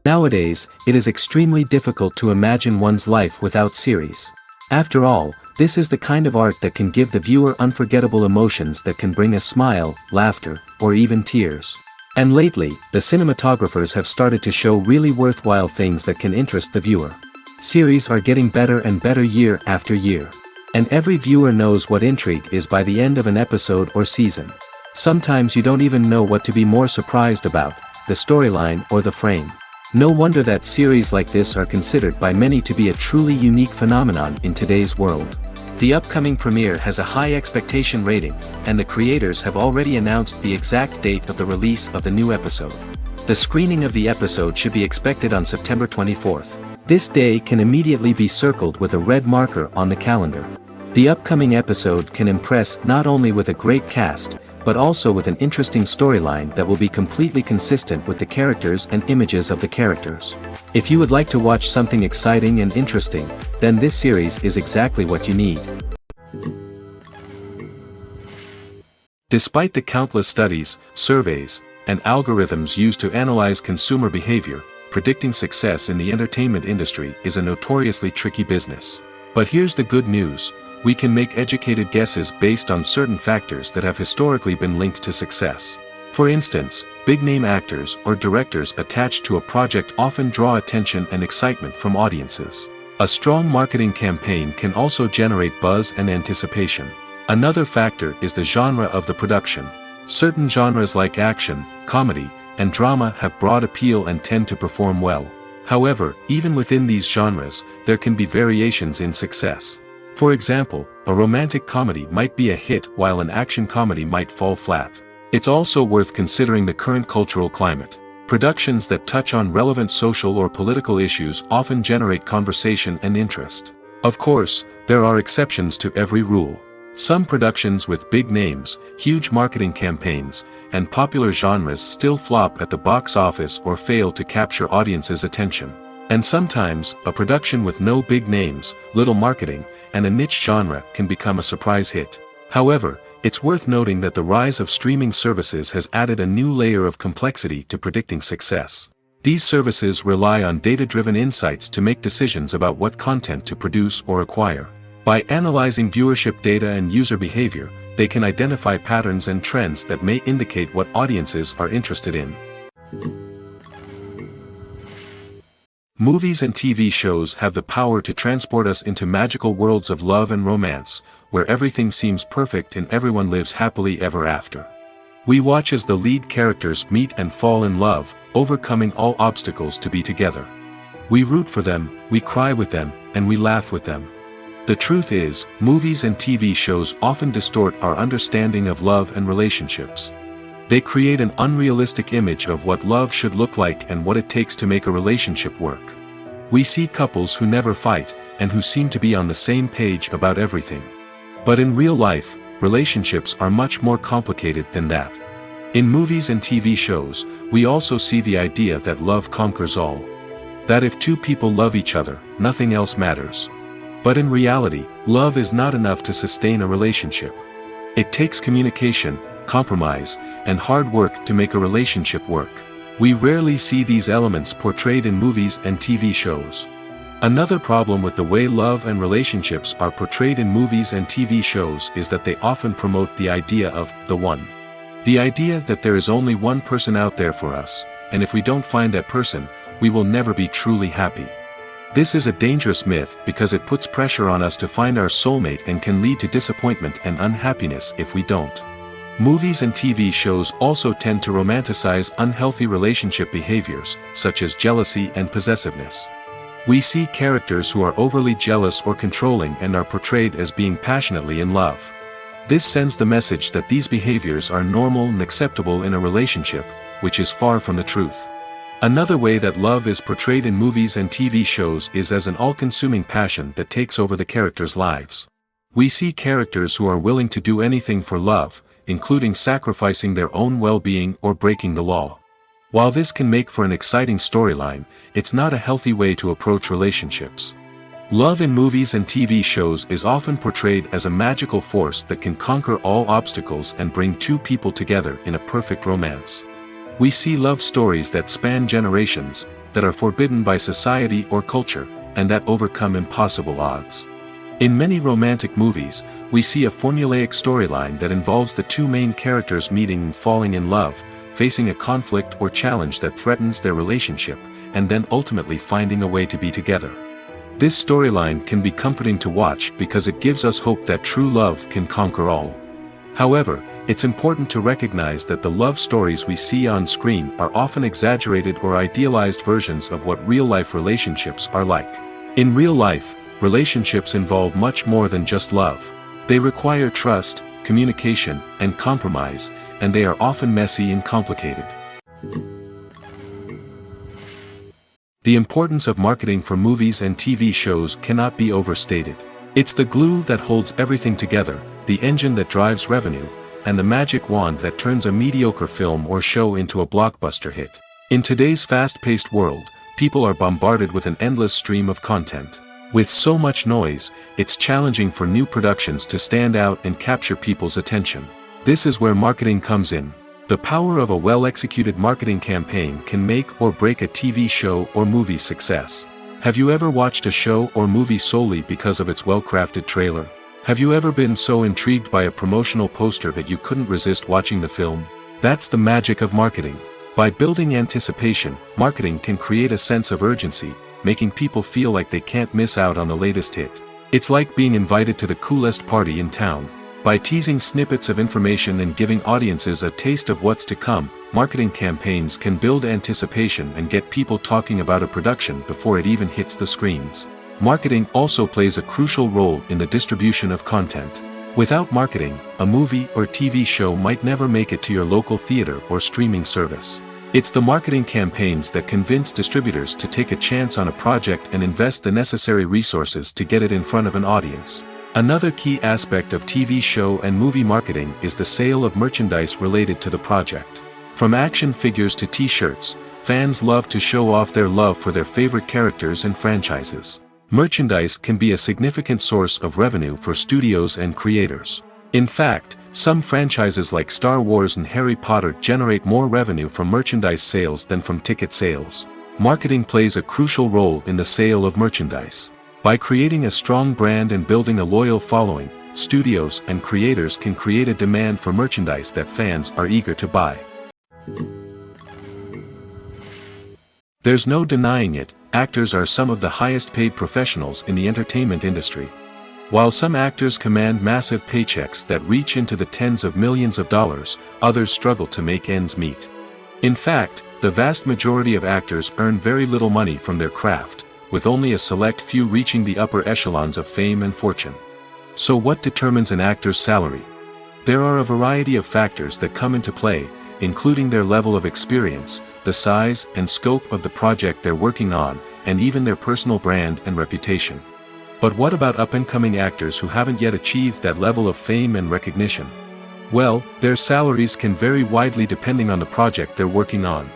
Nowadays, it is extremely difficult to imagine one's life without series. After all, this is the kind of art that can give the viewer unforgettable emotions that can bring a smile, laughter, or even tears. And lately, the cinematographers have started to show really worthwhile things that can interest the viewer. Series are getting better and better year after year. And every viewer knows what intrigue is by the end of an episode or season. Sometimes you don't even know what to be more surprised about, the storyline or the frame. No wonder that series like this are considered by many to be a truly unique phenomenon in today's world. The upcoming premiere has a high expectation rating, and the creators have already announced the exact date of the release of the new episode. The screening of the episode should be expected on September 24th. This day can immediately be circled with a red marker on the calendar. The upcoming episode can impress not only with a great cast, but also with an interesting storyline that will be completely consistent with the characters and images of the characters. If you would like to watch something exciting and interesting, then this series is exactly what you need. Despite the countless studies, surveys, and algorithms used to analyze consumer behavior, predicting success in the entertainment industry is a notoriously tricky business. But here's the good news. We can make educated guesses based on certain factors that have historically been linked to success. For instance, big-name actors or directors attached to a project often draw attention and excitement from audiences. A strong marketing campaign can also generate buzz and anticipation. Another factor is the genre of the production. Certain genres like action, comedy, and drama have broad appeal and tend to perform well. However, even within these genres, there can be variations in success. For example, a romantic comedy might be a hit while an action comedy might fall flat. It's also worth considering the current cultural climate. Productions that touch on relevant social or political issues often generate conversation and interest. Of course, there are exceptions to every rule. Some productions with big names, huge marketing campaigns, and popular genres still flop at the box office or fail to capture audiences' attention. And sometimes, a production with no big names, little marketing, and a niche genre can become a surprise hit. However, it's worth noting that the rise of streaming services has added a new layer of complexity to predicting success. These services rely on data-driven insights to make decisions about what content to produce or acquire. By analyzing viewership data and user behavior, they can identify patterns and trends that may indicate what audiences are interested in. Movies and TV shows have the power to transport us into magical worlds of love and romance, where everything seems perfect and everyone lives happily ever after. We watch as the lead characters meet and fall in love, overcoming all obstacles to be together. We root for them, we cry with them, and we laugh with them. The truth is, movies and TV shows often distort our understanding of love and relationships. They create an unrealistic image of what love should look like and what it takes to make a relationship work. We see couples who never fight, and who seem to be on the same page about everything. But in real life, relationships are much more complicated than that. In movies and TV shows, we also see the idea that love conquers all. That if two people love each other, nothing else matters. But in reality, love is not enough to sustain a relationship. It takes communication, compromise, and hard work to make a relationship work. We rarely see these elements portrayed in movies and TV shows. Another problem with the way love and relationships are portrayed in movies and TV shows is that they often promote the idea of the one. The idea that there is only one person out there for us, and if we don't find that person, we will never be truly happy. This is a dangerous myth because it puts pressure on us to find our soulmate and can lead to disappointment and unhappiness if we don't. Movies and TV shows also tend to romanticize unhealthy relationship behaviors, such as jealousy and possessiveness. We see characters who are overly jealous or controlling and are portrayed as being passionately in love. This sends the message that these behaviors are normal and acceptable in a relationship, which is far from the truth. Another way that love is portrayed in movies and TV shows is as an all-consuming passion that takes over the characters' lives. We see characters who are willing to do anything for love, including sacrificing their own well-being or breaking the law. While this can make for an exciting storyline, it's not a healthy way to approach relationships. Love in movies and TV shows is often portrayed as a magical force that can conquer all obstacles and bring two people together in a perfect romance. We see love stories that span generations, that are forbidden by society or culture, and that overcome impossible odds. In many romantic movies, we see a formulaic storyline that involves the two main characters meeting and falling in love, facing a conflict or challenge that threatens their relationship, and then ultimately finding a way to be together. This storyline can be comforting to watch because it gives us hope that true love can conquer all. However, it's important to recognize that the love stories we see on screen are often exaggerated or idealized versions of what real-life relationships are like. In real life, relationships involve much more than just love. They require trust, communication, and compromise, and they are often messy and complicated. The importance of marketing for movies and TV shows cannot be overstated. It's the glue that holds everything together, the engine that drives revenue, and the magic wand that turns a mediocre film or show into a blockbuster hit. In today's fast-paced world, people are bombarded with an endless stream of content. With so much noise, it's challenging for new productions to stand out and capture people's attention. This is where marketing comes in. The power of a well-executed marketing campaign can make or break a TV show or movie's success. Have you ever watched a show or movie solely because of its well-crafted trailer? Have you ever been so intrigued by a promotional poster that you couldn't resist watching the film? That's the magic of marketing. By building anticipation, marketing can create a sense of urgency, making people feel like they can't miss out on the latest hit. It's like being invited to the coolest party in town. By teasing snippets of information and giving audiences a taste of what's to come, marketing campaigns can build anticipation and get people talking about a production before it even hits the screens. Marketing also plays a crucial role in the distribution of content. Without marketing, a movie or TV show might never make it to your local theater or streaming service. It's the marketing campaigns that convince distributors to take a chance on a project and invest the necessary resources to get it in front of an audience. Another key aspect of TV show and movie marketing is the sale of merchandise related to the project. From action figures to t-shirts, fans love to show off their love for their favorite characters and franchises. Merchandise can be a significant source of revenue for studios and creators. In fact, some franchises like Star Wars and Harry Potter generate more revenue from merchandise sales than from ticket sales. Marketing plays a crucial role in the sale of merchandise. By creating a strong brand and building a loyal following, studios and creators can create a demand for merchandise that fans are eager to buy. There's no denying it, actors are some of the highest paid professionals in the entertainment industry. While some actors command massive paychecks that reach into the tens of millions of dollars, others struggle to make ends meet. In fact, the vast majority of actors earn very little money from their craft, with only a select few reaching the upper echelons of fame and fortune. So what determines an actor's salary? There are a variety of factors that come into play, including their level of experience, the size and scope of the project they're working on, and even their personal brand and reputation. But what about up-and-coming actors who haven't yet achieved that level of fame and recognition? Well, their salaries can vary widely depending on the project they're working on.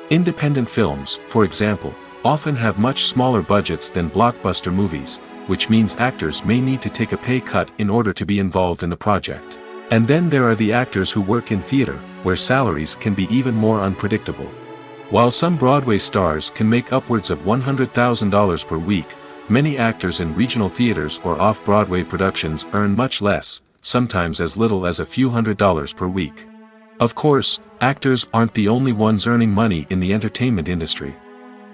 Independent films, for example, often have much smaller budgets than blockbuster movies, which means actors may need to take a pay cut in order to be involved in the project. And then there are the actors who work in theater, where salaries can be even more unpredictable. While some Broadway stars can make upwards of $100,000 per week, many actors in regional theaters or off-Broadway productions earn much less, sometimes as little as a few $100s per week. Of course, actors aren't the only ones earning money in the entertainment industry.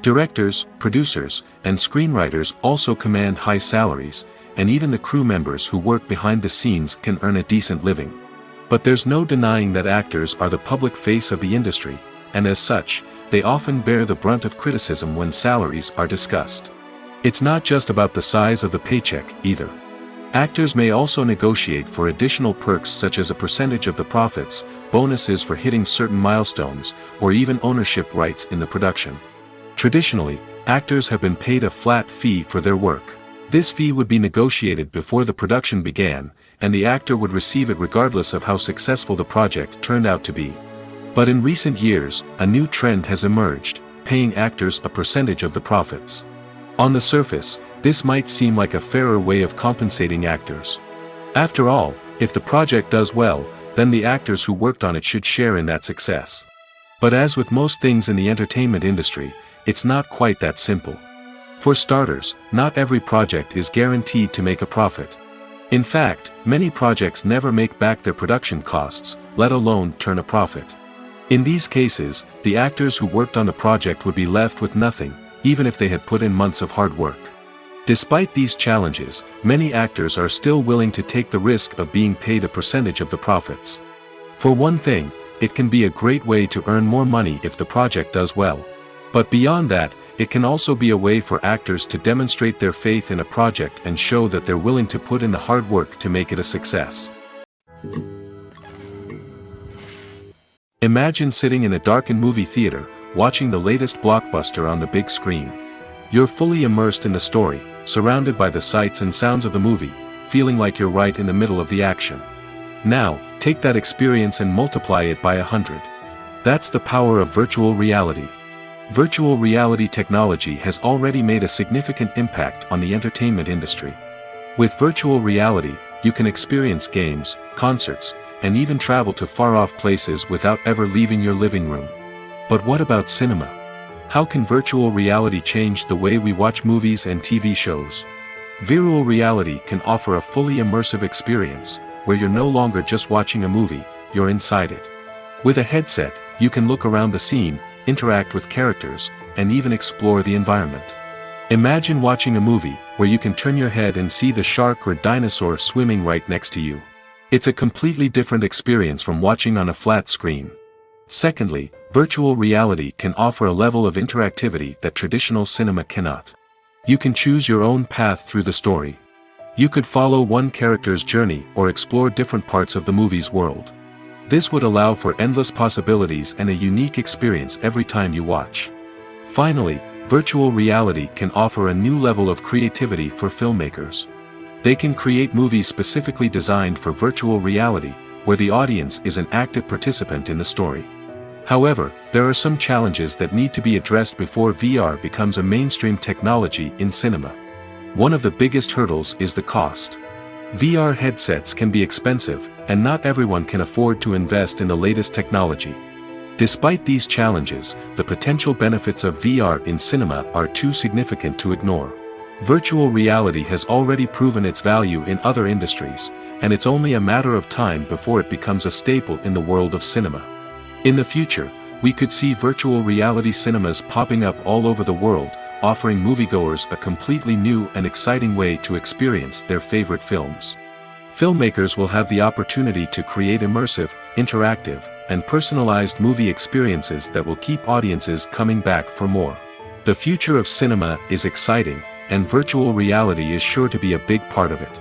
Directors, producers, and screenwriters also command high salaries, and even the crew members who work behind the scenes can earn a decent living. But there's no denying that actors are the public face of the industry, and as such, they often bear the brunt of criticism when salaries are discussed. It's not just about the size of the paycheck, either. Actors may also negotiate for additional perks such as a percentage of the profits, bonuses for hitting certain milestones, or even ownership rights in the production. Traditionally, actors have been paid a flat fee for their work. This fee would be negotiated before the production began, and the actor would receive it regardless of how successful the project turned out to be. But in recent years, a new trend has emerged, paying actors a percentage of the profits. On the surface, this might seem like a fairer way of compensating actors. After all, if the project does well, then the actors who worked on it should share in that success. But as with most things in the entertainment industry, it's not quite that simple. For starters, not every project is guaranteed to make a profit. In fact, many projects never make back their production costs, let alone turn a profit. In these cases, the actors who worked on the project would be left with nothing, even if they had put in months of hard work. Despite these challenges, many actors are still willing to take the risk of being paid a percentage of the profits. For one thing, it can be a great way to earn more money if the project does well. But beyond that, it can also be a way for actors to demonstrate their faith in a project and show that they're willing to put in the hard work to make it a success. Imagine sitting in a darkened movie theater, watching the latest blockbuster on the big screen. You're fully immersed in the story, surrounded by the sights and sounds of the movie, feeling like you're right in the middle of the action. Now, take that experience and multiply it by 100. That's the power of virtual reality. Virtual reality technology has already made a significant impact on the entertainment industry. With virtual reality, you can experience games, concerts, and even travel to far-off places without ever leaving your living room. But what about cinema? How can virtual reality change the way we watch movies and TV shows? Virtual reality can offer a fully immersive experience, where you're no longer just watching a movie, you're inside it. With a headset, you can look around the scene, interact with characters, and even explore the environment. Imagine watching a movie where you can turn your head and see the shark or dinosaur swimming right next to you. It's a completely different experience from watching on a flat screen. Secondly, virtual reality can offer a level of interactivity that traditional cinema cannot. You can choose your own path through the story. You could follow one character's journey or explore different parts of the movie's world. This would allow for endless possibilities and a unique experience every time you watch. Finally, virtual reality can offer a new level of creativity for filmmakers. They can create movies specifically designed for virtual reality, where the audience is an active participant in the story. However, there are some challenges that need to be addressed before VR becomes a mainstream technology in cinema. One of the biggest hurdles is the cost. VR headsets can be expensive, and not everyone can afford to invest in the latest technology. Despite these challenges, the potential benefits of VR in cinema are too significant to ignore. Virtual reality has already proven its value in other industries, and it's only a matter of time before it becomes a staple in the world of cinema. In the future, we could see virtual reality cinemas popping up all over the world, offering moviegoers a completely new and exciting way to experience their favorite films. Filmmakers will have the opportunity to create immersive, interactive, and personalized movie experiences that will keep audiences coming back for more. The future of cinema is exciting, and virtual reality is sure to be a big part of it.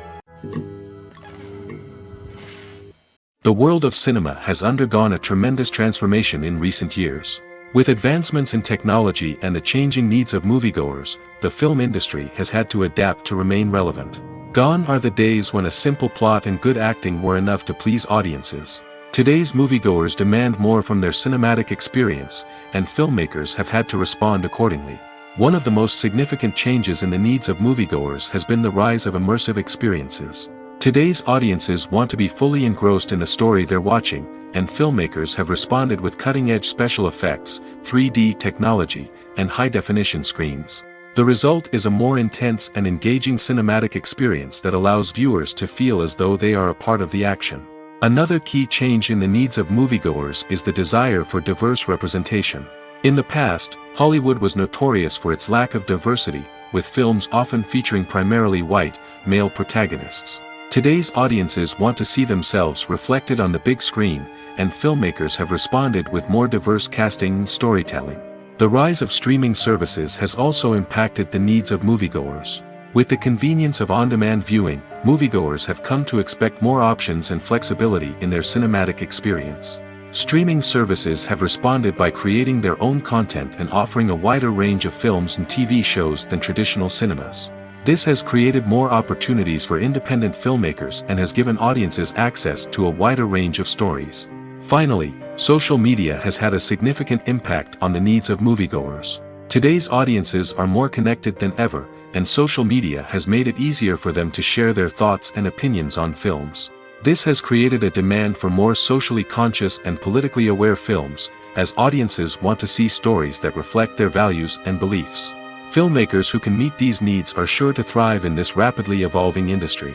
The world of cinema has undergone a tremendous transformation in recent years. With advancements in technology and the changing needs of moviegoers, the film industry has had to adapt to remain relevant. Gone are the days when a simple plot and good acting were enough to please audiences. Today's moviegoers demand more from their cinematic experience, and filmmakers have had to respond accordingly. One of the most significant changes in the needs of moviegoers has been the rise of immersive experiences. Today's audiences want to be fully engrossed in the story they're watching, and filmmakers have responded with cutting-edge special effects, 3D technology, and high-definition screens. The result is a more intense and engaging cinematic experience that allows viewers to feel as though they are a part of the action. Another key change in the needs of moviegoers is the desire for diverse representation. In the past, Hollywood was notorious for its lack of diversity, with films often featuring primarily white, male protagonists. Today's audiences want to see themselves reflected on the big screen, and filmmakers have responded with more diverse casting and storytelling. The rise of streaming services has also impacted the needs of moviegoers. With the convenience of on-demand viewing, moviegoers have come to expect more options and flexibility in their cinematic experience. Streaming services have responded by creating their own content and offering a wider range of films and TV shows than traditional cinemas. This has created more opportunities for independent filmmakers and has given audiences access to a wider range of stories. Finally, social media has had a significant impact on the needs of moviegoers. Today's audiences are more connected than ever, and social media has made it easier for them to share their thoughts and opinions on films. This has created a demand for more socially conscious and politically aware films, as audiences want to see stories that reflect their values and beliefs. Filmmakers who can meet these needs are sure to thrive in this rapidly evolving industry.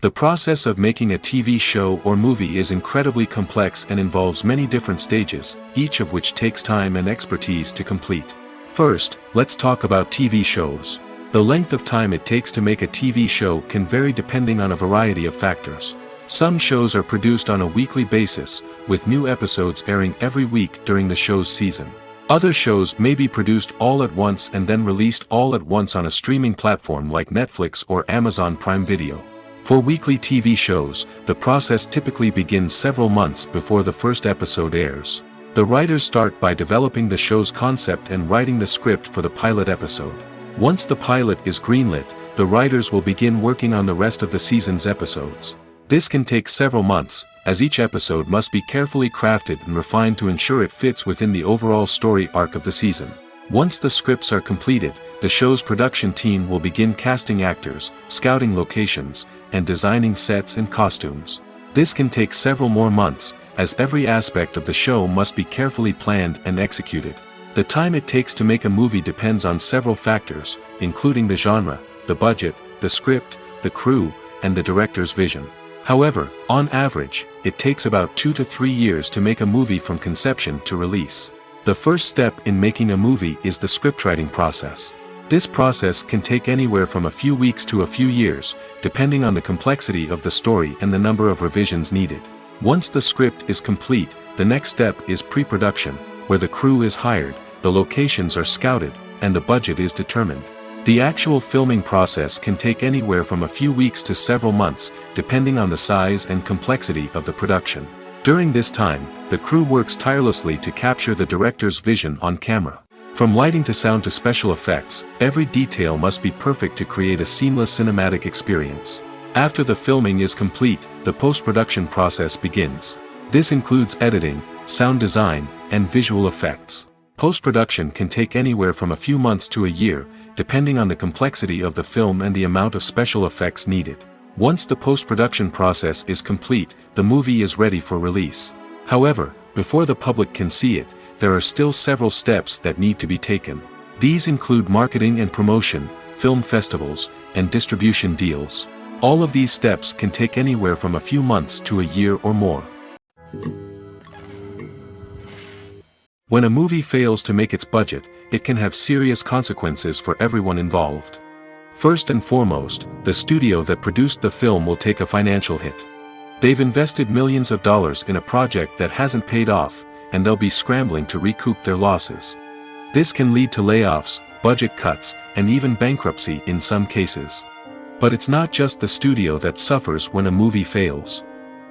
The process of making a TV show or movie is incredibly complex and involves many different stages, each of which takes time and expertise to complete. First, let's talk about TV shows. The length of time it takes to make a TV show can vary depending on a variety of factors. Some shows are produced on a weekly basis, with new episodes airing every week during the show's season. Other shows may be produced all at once and then released all at once on a streaming platform like Netflix or Amazon Prime Video. For weekly TV shows, the process typically begins several months before the first episode airs. The writers start by developing the show's concept and writing the script for the pilot episode. Once the pilot is greenlit, the writers will begin working on the rest of the season's episodes. This can take several months, as each episode must be carefully crafted and refined to ensure it fits within the overall story arc of the season. Once the scripts are completed, the show's production team will begin casting actors, scouting locations, and designing sets and costumes. This can take several more months, as every aspect of the show must be carefully planned and executed. The time it takes to make a movie depends on several factors, including the genre, the budget, the script, the crew, and the director's vision. However, on average, it takes about 2 to 3 years to make a movie from conception to release. The first step in making a movie is the scriptwriting process. This process can take anywhere from a few weeks to a few years, depending on the complexity of the story and the number of revisions needed. Once the script is complete, the next step is pre-production, where the crew is hired, the locations are scouted, and the budget is determined. The actual filming process can take anywhere from a few weeks to several months, depending on the size and complexity of the production. During this time, the crew works tirelessly to capture the director's vision on camera. From lighting to sound to special effects, every detail must be perfect to create a seamless cinematic experience. After the filming is complete, the post-production process begins. This includes editing, sound design, and visual effects. Post-production can take anywhere from a few months to a year, depending on the complexity of the film and the amount of special effects needed. Once the post-production process is complete, the movie is ready for release. However, before the public can see it, there are still several steps that need to be taken. These include marketing and promotion, film festivals, and distribution deals. All of these steps can take anywhere from a few months to a year or more. When a movie fails to make its budget, it can have serious consequences for everyone involved. First and foremost, the studio that produced the film will take a financial hit. They've invested millions of dollars in a project that hasn't paid off, and they'll be scrambling to recoup their losses. This can lead to layoffs, budget cuts, and even bankruptcy in some cases. But it's not just the studio that suffers when a movie fails.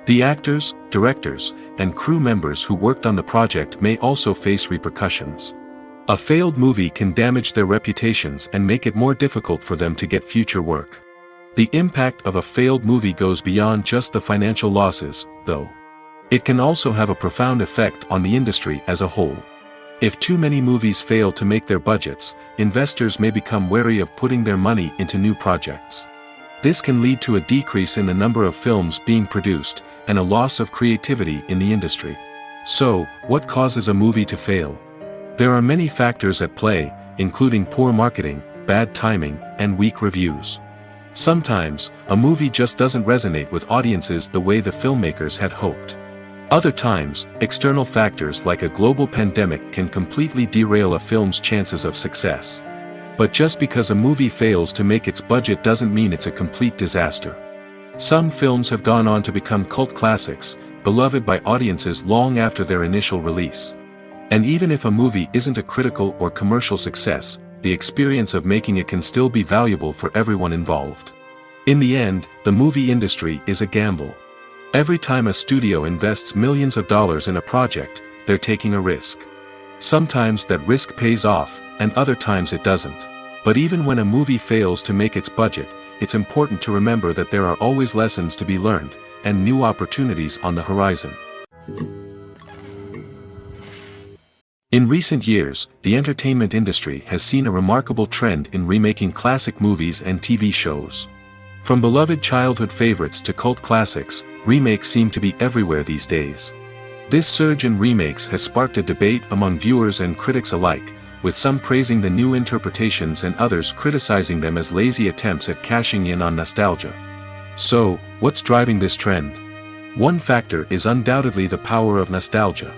The actors, directors, and crew members who worked on the project may also face repercussions. A failed movie can damage their reputations and make it more difficult for them to get future work. The impact of a failed movie goes beyond just the financial losses, though. It can also have a profound effect on the industry as a whole. If too many movies fail to make their budgets, investors may become wary of putting their money into new projects. This can lead to a decrease in the number of films being produced, and a loss of creativity in the industry. So, what causes a movie to fail? There are many factors at play, including poor marketing, bad timing, and weak reviews. Sometimes, a movie just doesn't resonate with audiences the way the filmmakers had hoped. Other times, external factors like a global pandemic can completely derail a film's chances of success. But just because a movie fails to make its budget doesn't mean it's a complete disaster. Some films have gone on to become cult classics, beloved by audiences long after their initial release. And even if a movie isn't a critical or commercial success, the experience of making it can still be valuable for everyone involved. In the end, the movie industry is a gamble. Every time a studio invests millions of dollars in a project, they're taking a risk. Sometimes that risk pays off, and other times it doesn't. But even when a movie fails to make its budget, it's important to remember that there are always lessons to be learned, and new opportunities on the horizon. In recent years, the entertainment industry has seen a remarkable trend in remaking classic movies and TV shows. From beloved childhood favorites to cult classics, remakes seem to be everywhere these days. This surge in remakes has sparked a debate among viewers and critics alike, with some praising the new interpretations and others criticizing them as lazy attempts at cashing in on nostalgia. So, what's driving this trend? One factor is undoubtedly the power of nostalgia.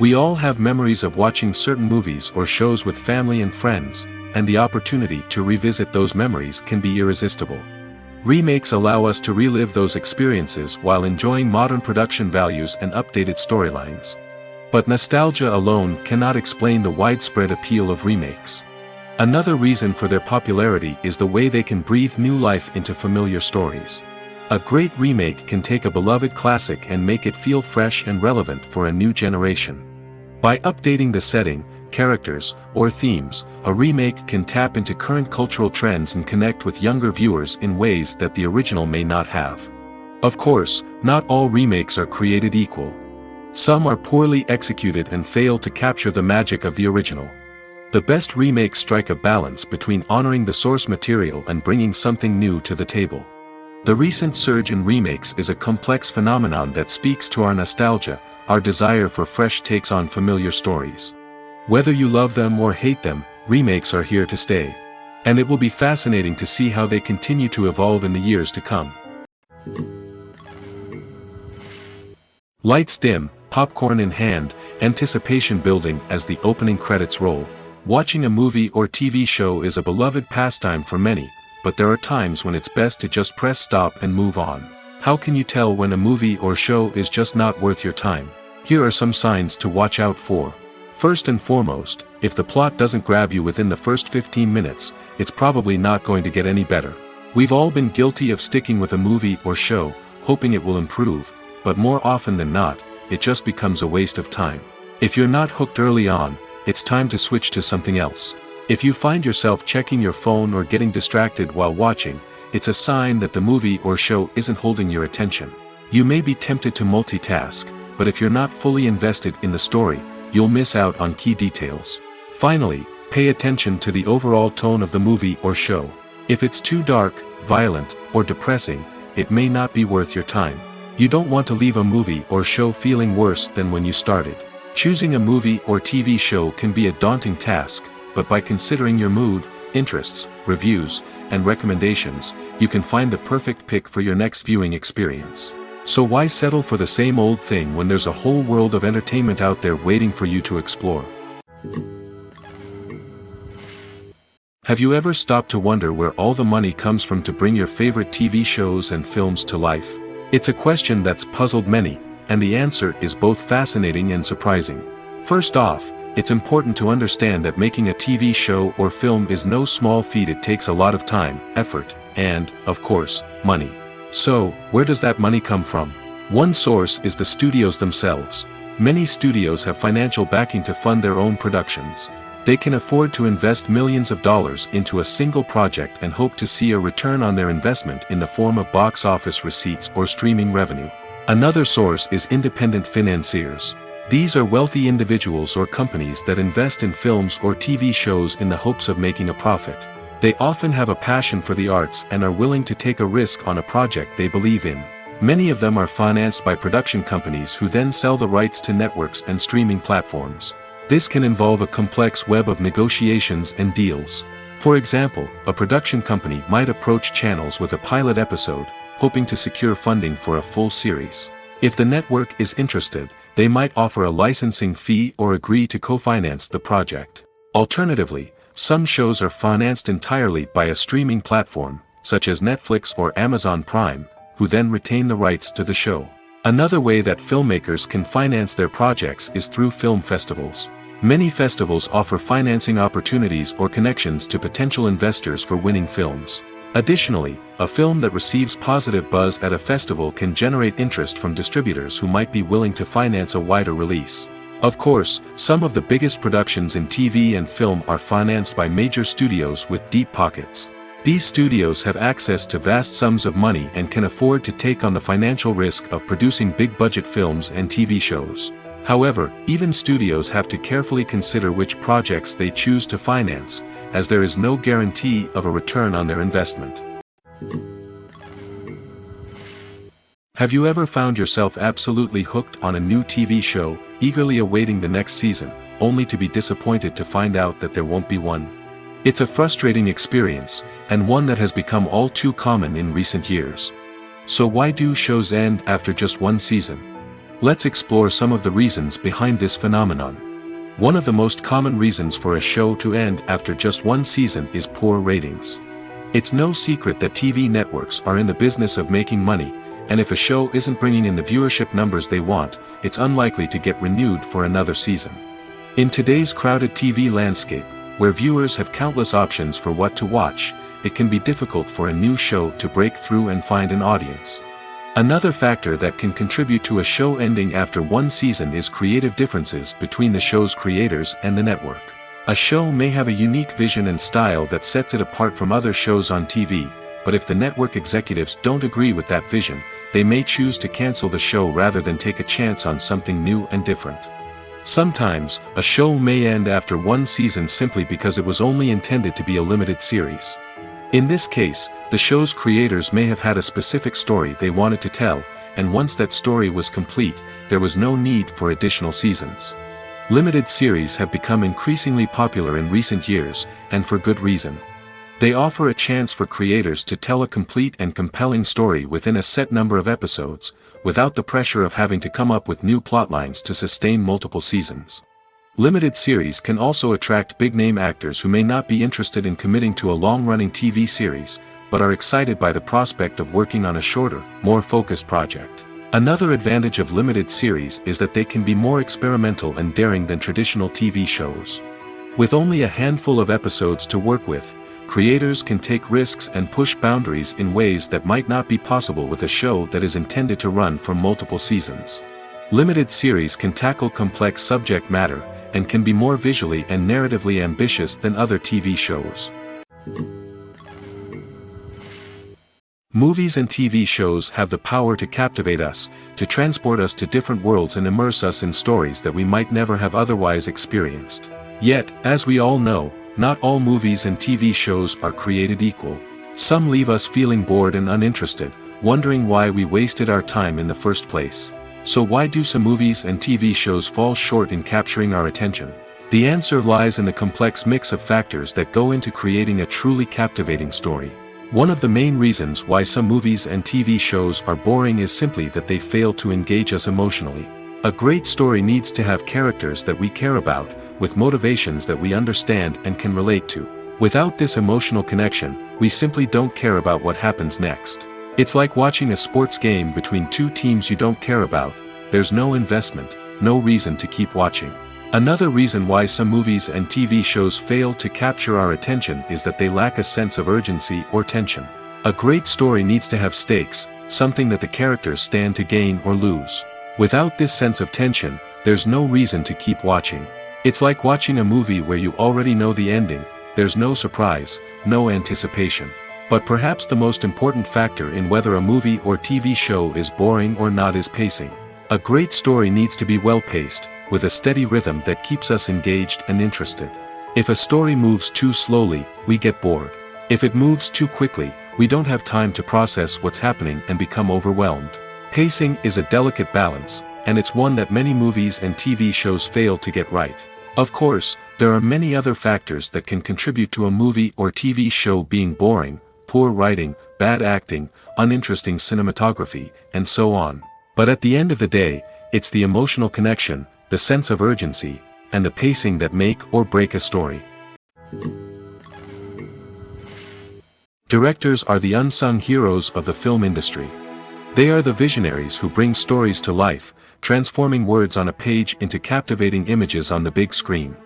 We all have memories of watching certain movies or shows with family and friends, and the opportunity to revisit those memories can be irresistible. Remakes allow us to relive those experiences while enjoying modern production values and updated storylines. But nostalgia alone cannot explain the widespread appeal of remakes. Another reason for their popularity is the way they can breathe new life into familiar stories. A great remake can take a beloved classic and make it feel fresh and relevant for a new generation. By updating the setting, characters, or themes, a remake can tap into current cultural trends and connect with younger viewers in ways that the original may not have. Of course, not all remakes are created equal. Some are poorly executed and fail to capture the magic of the original. The best remakes strike a balance between honoring the source material and bringing something new to the table. The recent surge in remakes is a complex phenomenon that speaks to our nostalgia, our desire for fresh takes on familiar stories. Whether you love them or hate them, remakes are here to stay. And it will be fascinating to see how they continue to evolve in the years to come. Lights dim, popcorn in hand, anticipation building as the opening credits roll. Watching a movie or TV show is a beloved pastime for many, but there are times when it's best to just press stop and move on. How can you tell when a movie or show is just not worth your time? Here are some signs to watch out for. First and foremost, if the plot doesn't grab you within the first 15 minutes, it's probably not going to get any better. We've all been guilty of sticking with a movie or show, hoping it will improve, but more often than not, it just becomes a waste of time. If you're not hooked early on, it's time to switch to something else. If you find yourself checking your phone or getting distracted while watching, it's a sign that the movie or show isn't holding your attention. You may be tempted to multitask, but if you're not fully invested in the story, you'll miss out on key details. Finally, pay attention to the overall tone of the movie or show. If it's too dark, violent, or depressing, it may not be worth your time. You don't want to leave a movie or show feeling worse than when you started. Choosing a movie or TV show can be a daunting task, but by considering your mood, interests, reviews, and recommendations, you can find the perfect pick for your next viewing experience. So why settle for the same old thing when there's a whole world of entertainment out there waiting for you to explore? Have you ever stopped to wonder where all the money comes from to bring your favorite TV shows and films to life? It's a question that's puzzled many, and the answer is both fascinating and surprising. First off, it's important to understand that making a TV show or film is no small feat. It takes a lot of time, effort, and, of course, money. So, where does that money come from? One source is the studios themselves. Many studios have financial backing to fund their own productions. They can afford to invest millions of dollars into a single project and hope to see a return on their investment in the form of box office receipts or streaming revenue. Another source is independent financiers. These are wealthy individuals or companies that invest in films or TV shows in the hopes of making a profit. They often have a passion for the arts and are willing to take a risk on a project they believe in. Many of them are financed by production companies who then sell the rights to networks and streaming platforms. This can involve a complex web of negotiations and deals. For example, a production company might approach channels with a pilot episode, hoping to secure funding for a full series. If the network is interested, they might offer a licensing fee or agree to co-finance the project. Alternatively, some shows are financed entirely by a streaming platform, such as Netflix or Amazon Prime, who then retain the rights to the show. Another way that filmmakers can finance their projects is through film festivals. Many festivals offer financing opportunities or connections to potential investors for winning films. Additionally, a film that receives positive buzz at a festival can generate interest from distributors who might be willing to finance a wider release. Of course, some of the biggest productions in TV and film are financed by major studios with deep pockets. These studios have access to vast sums of money and can afford to take on the financial risk of producing big-budget films and TV shows. However, even studios have to carefully consider which projects they choose to finance, as there is no guarantee of a return on their investment. Have you ever found yourself absolutely hooked on a new TV show, eagerly awaiting the next season, only to be disappointed to find out that there won't be one? It's a frustrating experience, and one that has become all too common in recent years. So why do shows end after just one season? Let's explore some of the reasons behind this phenomenon. One of the most common reasons for a show to end after just one season is poor ratings. It's no secret that TV networks are in the business of making money, and if a show isn't bringing in the viewership numbers they want, it's unlikely to get renewed for another season. In today's crowded TV landscape, where viewers have countless options for what to watch, it can be difficult for a new show to break through and find an audience. Another factor that can contribute to a show ending after one season is creative differences between the show's creators and the network. A show may have a unique vision and style that sets it apart from other shows on TV, but if the network executives don't agree with that vision, they may choose to cancel the show rather than take a chance on something new and different. Sometimes, a show may end after one season simply because it was only intended to be a limited series. In this case, the show's creators may have had a specific story they wanted to tell, and once that story was complete, there was no need for additional seasons. Limited series have become increasingly popular in recent years, and for good reason. They offer a chance for creators to tell a complete and compelling story within a set number of episodes, without the pressure of having to come up with new plotlines to sustain multiple seasons. Limited series can also attract big-name actors who may not be interested in committing to a long-running TV series, but are excited by the prospect of working on a shorter, more focused project. Another advantage of limited series is that they can be more experimental and daring than traditional TV shows. With only a handful of episodes to work with, creators can take risks and push boundaries in ways that might not be possible with a show that is intended to run for multiple seasons. Limited series can tackle complex subject matter, and can be more visually and narratively ambitious than other TV shows. Movies and TV shows have the power to captivate us, to transport us to different worlds and immerse us in stories that we might never have otherwise experienced. Yet, as we all know, not all movies and TV shows are created equal. Some leave us feeling bored and uninterested, wondering why we wasted our time in the first place. So why do some movies and TV shows fall short in capturing our attention? The answer lies in the complex mix of factors that go into creating a truly captivating story. One of the main reasons why some movies and TV shows are boring is simply that they fail to engage us emotionally. A great story needs to have characters that we care about, with motivations that we understand and can relate to. Without this emotional connection, we simply don't care about what happens next. It's like watching a sports game between two teams you don't care about. There's no investment, no reason to keep watching. Another reason why some movies and TV shows fail to capture our attention is that they lack a sense of urgency or tension. A great story needs to have stakes, something that the characters stand to gain or lose. Without this sense of tension, there's no reason to keep watching. It's like watching a movie where you already know the ending. There's no surprise, no anticipation. But perhaps the most important factor in whether a movie or TV show is boring or not is pacing. A great story needs to be well-paced, with a steady rhythm that keeps us engaged and interested. If a story moves too slowly, we get bored. If it moves too quickly, we don't have time to process what's happening and become overwhelmed. Pacing is a delicate balance, and it's one that many movies and TV shows fail to get right. Of course, there are many other factors that can contribute to a movie or TV show being boring: poor writing, bad acting, uninteresting cinematography, and so on. But at the end of the day, it's the emotional connection, the sense of urgency, and the pacing that make or break a story. Directors are the unsung heroes of the film industry. They are the visionaries who bring stories to life, transforming words on a page into captivating images on the big screen.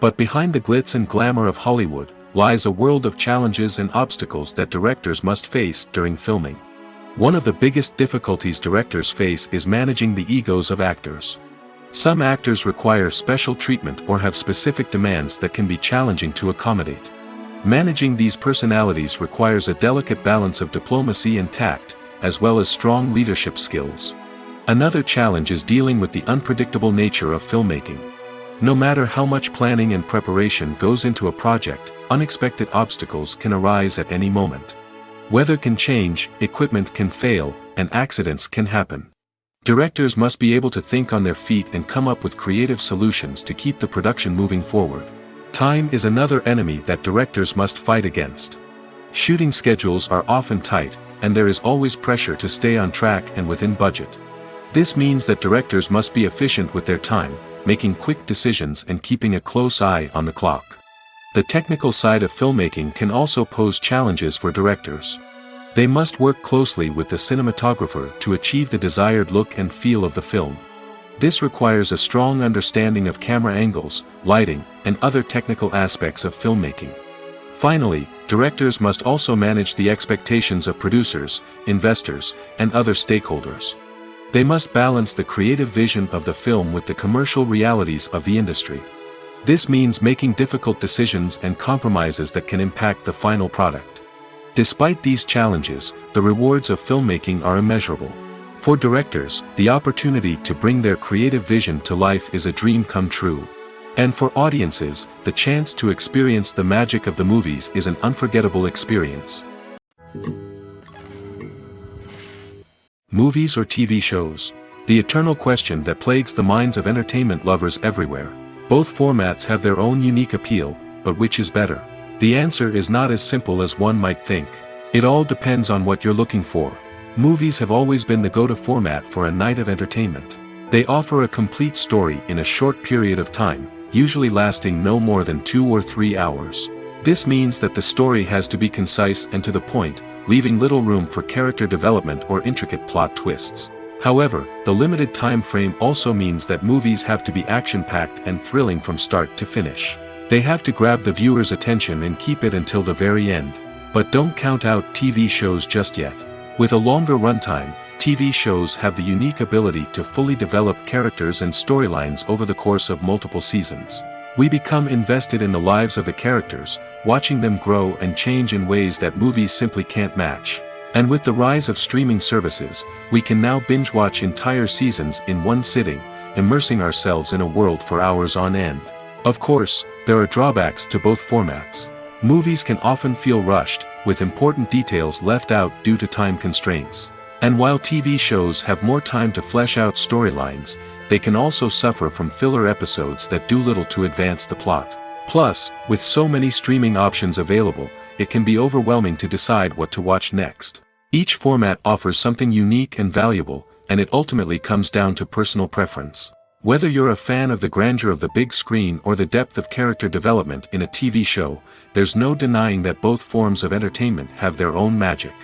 But behind the glitz and glamour of Hollywood, lies a world of challenges and obstacles that directors must face during filming. One of the biggest difficulties directors face is managing the egos of actors. Some actors require special treatment or have specific demands that can be challenging to accommodate. Managing these personalities requires a delicate balance of diplomacy and tact, as well as strong leadership skills. Another challenge is dealing with the unpredictable nature of filmmaking. No matter how much planning and preparation goes into a project, unexpected obstacles can arise at any moment. Weather can change, equipment can fail, and accidents can happen. Directors must be able to think on their feet and come up with creative solutions to keep the production moving forward. Time is another enemy that directors must fight against. Shooting schedules are often tight, and there is always pressure to stay on track and within budget. This means that directors must be efficient with their time, making quick decisions and keeping a close eye on the clock. The technical side of filmmaking can also pose challenges for directors. They must work closely with the cinematographer to achieve the desired look and feel of the film. This requires a strong understanding of camera angles, lighting, and other technical aspects of filmmaking. Finally, directors must also manage the expectations of producers, investors, and other stakeholders. They must balance the creative vision of the film with the commercial realities of the industry. This means making difficult decisions and compromises that can impact the final product. Despite these challenges, the rewards of filmmaking are immeasurable. For directors, the opportunity to bring their creative vision to life is a dream come true. And for audiences, the chance to experience the magic of the movies is an unforgettable experience. Movies or TV shows? The eternal question that plagues the minds of entertainment lovers everywhere. Both formats have their own unique appeal, but which is better? The answer is not as simple as one might think. It all depends on what you're looking for. Movies have always been the go-to format for a night of entertainment. They offer a complete story in a short period of time, usually lasting no more than 2 or 3 hours. This means that the story has to be concise and to the point, leaving little room for character development or intricate plot twists. However, the limited time frame also means that movies have to be action-packed and thrilling from start to finish. They have to grab the viewer's attention and keep it until the very end. But don't count out TV shows just yet. With a longer runtime, TV shows have the unique ability to fully develop characters and storylines over the course of multiple seasons. We become invested in the lives of the characters, watching them grow and change in ways that movies simply can't match. And with the rise of streaming services, we can now binge-watch entire seasons in one sitting, immersing ourselves in a world for hours on end. Of course, there are drawbacks to both formats. Movies can often feel rushed, with important details left out due to time constraints. And while TV shows have more time to flesh out storylines, they can also suffer from filler episodes that do little to advance the plot. Plus, with so many streaming options available, it can be overwhelming to decide what to watch next. Each format offers something unique and valuable, and it ultimately comes down to personal preference. Whether you're a fan of the grandeur of the big screen or the depth of character development in a TV show, there's no denying that both forms of entertainment have their own magic.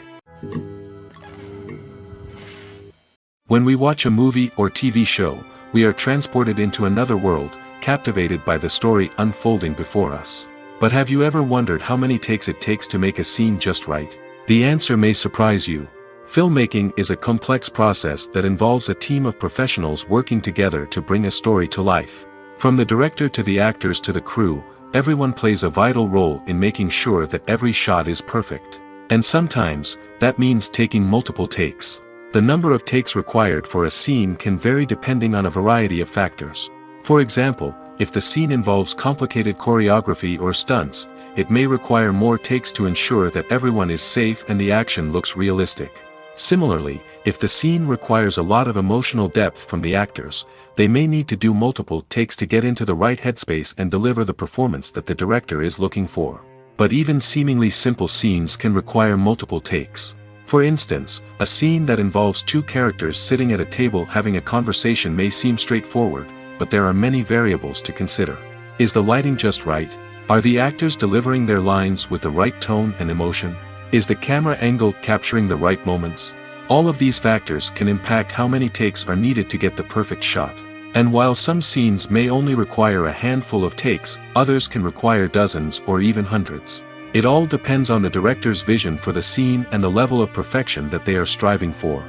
When we watch a movie or TV show, we are transported into another world, captivated by the story unfolding before us. But have you ever wondered how many takes it takes to make a scene just right? The answer may surprise you. Filmmaking is a complex process that involves a team of professionals working together to bring a story to life. From the director to the actors to the crew, everyone plays a vital role in making sure that every shot is perfect. And sometimes, that means taking multiple takes. The number of takes required for a scene can vary depending on a variety of factors. For example, if the scene involves complicated choreography or stunts, it may require more takes to ensure that everyone is safe and the action looks realistic. Similarly, if the scene requires a lot of emotional depth from the actors, they may need to do multiple takes to get into the right headspace and deliver the performance that the director is looking for. But even seemingly simple scenes can require multiple takes. For instance, a scene that involves two characters sitting at a table having a conversation may seem straightforward, but there are many variables to consider. Is the lighting just right? Are the actors delivering their lines with the right tone and emotion? Is the camera angle capturing the right moments? All of these factors can impact how many takes are needed to get the perfect shot. And while some scenes may only require a handful of takes, others can require dozens or even hundreds. It all depends on the director's vision for the scene and the level of perfection that they are striving for.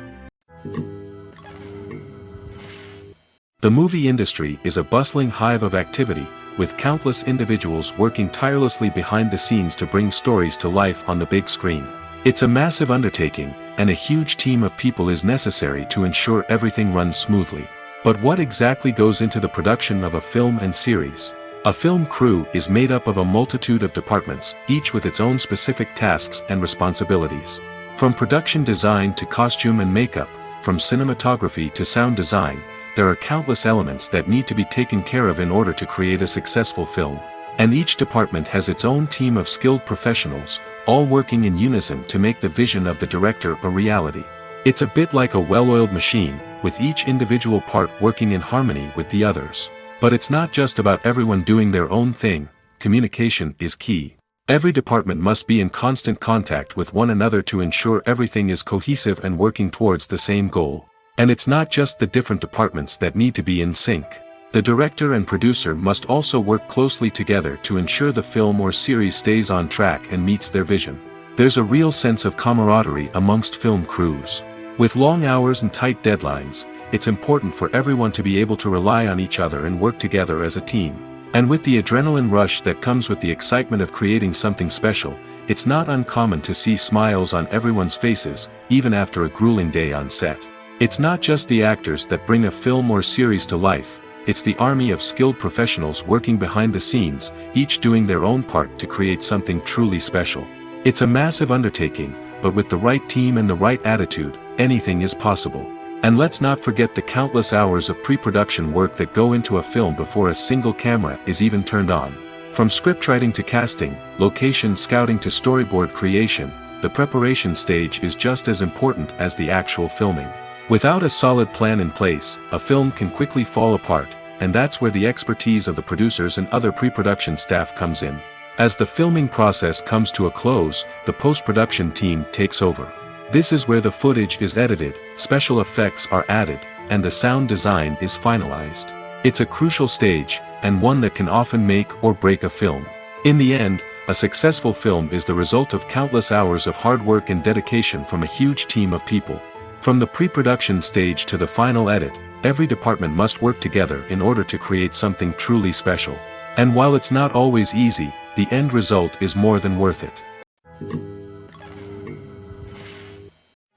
The movie industry is a bustling hive of activity, with countless individuals working tirelessly behind the scenes to bring stories to life on the big screen. It's a massive undertaking, and a huge team of people is necessary to ensure everything runs smoothly. But what exactly goes into the production of a film and series? A film crew is made up of a multitude of departments, each with its own specific tasks and responsibilities. From production design to costume and makeup, from cinematography to sound design, there are countless elements that need to be taken care of in order to create a successful film. And each department has its own team of skilled professionals, all working in unison to make the vision of the director a reality. It's a bit like a well-oiled machine, with each individual part working in harmony with the others. But it's not just about everyone doing their own thing. Communication is key. Every department must be in constant contact with one another to ensure everything is cohesive and working towards the same goal. And it's not just the different departments that need to be in sync. The director and producer must also work closely together to ensure the film or series stays on track and meets their vision. There's a real sense of camaraderie amongst film crews. With long hours and tight deadlines, it's important for everyone to be able to rely on each other and work together as a team. And with the adrenaline rush that comes with the excitement of creating something special, it's not uncommon to see smiles on everyone's faces, even after a grueling day on set. It's not just the actors that bring a film or series to life, it's the army of skilled professionals working behind the scenes, each doing their own part to create something truly special. It's a massive undertaking, but with the right team and the right attitude, anything is possible. And let's not forget the countless hours of pre-production work that go into a film before a single camera is even turned on. From scriptwriting to casting, location scouting to storyboard creation, the preparation stage is just as important as the actual filming. Without a solid plan in place, a film can quickly fall apart, and that's where the expertise of the producers and other pre-production staff comes in. As the filming process comes to a close, the post-production team takes over. This is where the footage is edited, special effects are added, and the sound design is finalized. It's a crucial stage, and one that can often make or break a film. In the end, a successful film is the result of countless hours of hard work and dedication from a huge team of people. From the pre-production stage to the final edit, every department must work together in order to create something truly special. And while it's not always easy, the end result is more than worth it.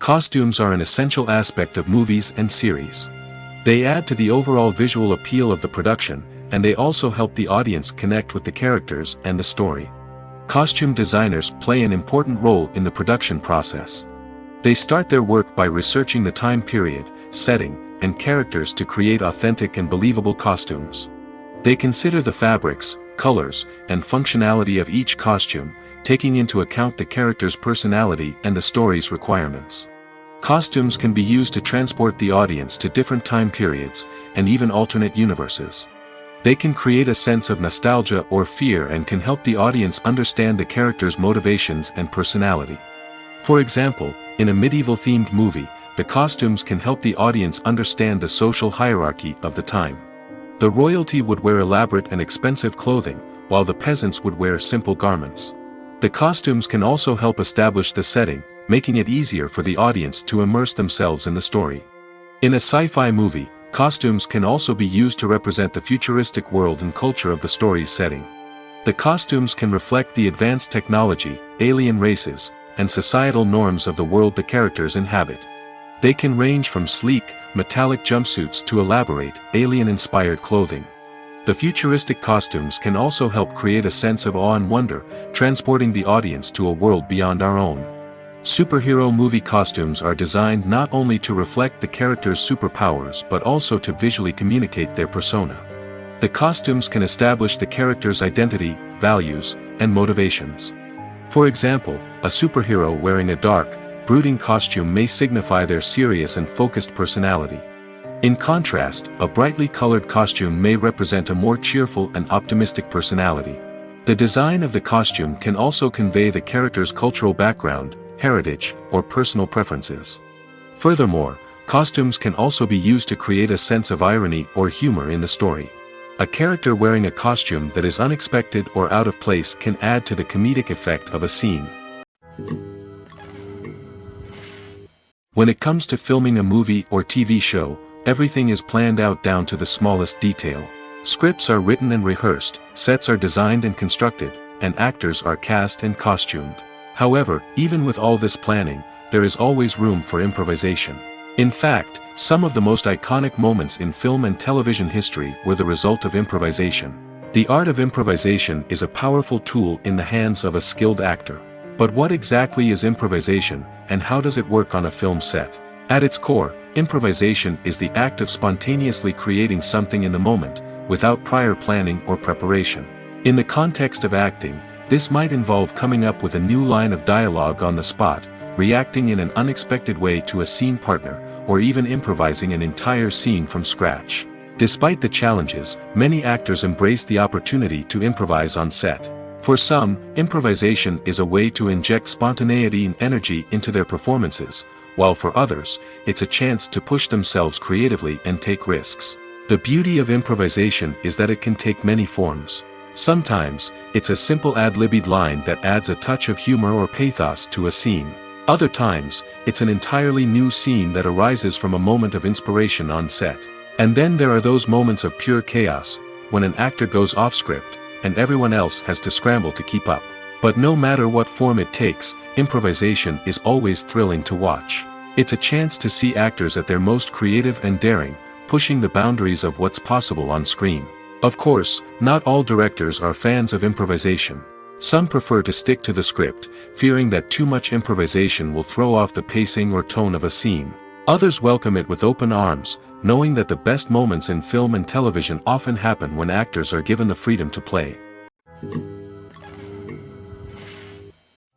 Costumes are an essential aspect of movies and series. They add to the overall visual appeal of the production, and they also help the audience connect with the characters and the story. Costume designers play an important role in the production process. They start their work by researching the time period, setting, and characters to create authentic and believable costumes. They consider the fabrics, colors, and functionality of each costume, taking into account the character's personality and the story's requirements. Costumes can be used to transport the audience to different time periods, and even alternate universes. They can create a sense of nostalgia or fear and can help the audience understand the character's motivations and personality. For example, in a medieval-themed movie, the costumes can help the audience understand the social hierarchy of the time. The royalty would wear elaborate and expensive clothing, while the peasants would wear simple garments. The costumes can also help establish the setting, making it easier for the audience to immerse themselves in the story. In a sci-fi movie, costumes can also be used to represent the futuristic world and culture of the story's setting. The costumes can reflect the advanced technology, alien races, and societal norms of the world the characters inhabit. They can range from sleek, metallic jumpsuits to elaborate, alien-inspired clothing. The futuristic costumes can also help create a sense of awe and wonder, transporting the audience to a world beyond our own. Superhero movie costumes are designed not only to reflect the character's superpowers but also to visually communicate their persona. The costumes can establish the character's identity, values, and motivations. For example, a superhero wearing a dark, brooding costume may signify their serious and focused personality. In contrast, a brightly colored costume may represent a more cheerful and optimistic personality. The design of the costume can also convey the character's cultural background, heritage, or personal preferences. Furthermore, costumes can also be used to create a sense of irony or humor in the story. A character wearing a costume that is unexpected or out of place can add to the comedic effect of a scene. When it comes to filming a movie or TV show, everything is planned out down to the smallest detail. Scripts are written and rehearsed, sets are designed and constructed, and actors are cast and costumed. However, even with all this planning, there is always room for improvisation. In fact, some of the most iconic moments in film and television history were the result of improvisation. The art of improvisation is a powerful tool in the hands of a skilled actor. But what exactly is improvisation, and how does it work on a film set? At its core, improvisation is the act of spontaneously creating something in the moment, without prior planning or preparation. In the context of acting, this might involve coming up with a new line of dialogue on the spot, reacting in an unexpected way to a scene partner, or even improvising an entire scene from scratch. Despite the challenges, many actors embrace the opportunity to improvise on set. For some, improvisation is a way to inject spontaneity and energy into their performances, while for others, it's a chance to push themselves creatively and take risks. The beauty of improvisation is that it can take many forms. Sometimes, it's a simple ad-libbed line that adds a touch of humor or pathos to a scene. Other times, it's an entirely new scene that arises from a moment of inspiration on set. And then there are those moments of pure chaos, when an actor goes off script, and everyone else has to scramble to keep up. But no matter what form it takes, improvisation is always thrilling to watch. It's a chance to see actors at their most creative and daring, pushing the boundaries of what's possible on screen. Of course, not all directors are fans of improvisation. Some prefer to stick to the script, fearing that too much improvisation will throw off the pacing or tone of a scene. Others welcome it with open arms, knowing that the best moments in film and television often happen when actors are given the freedom to play.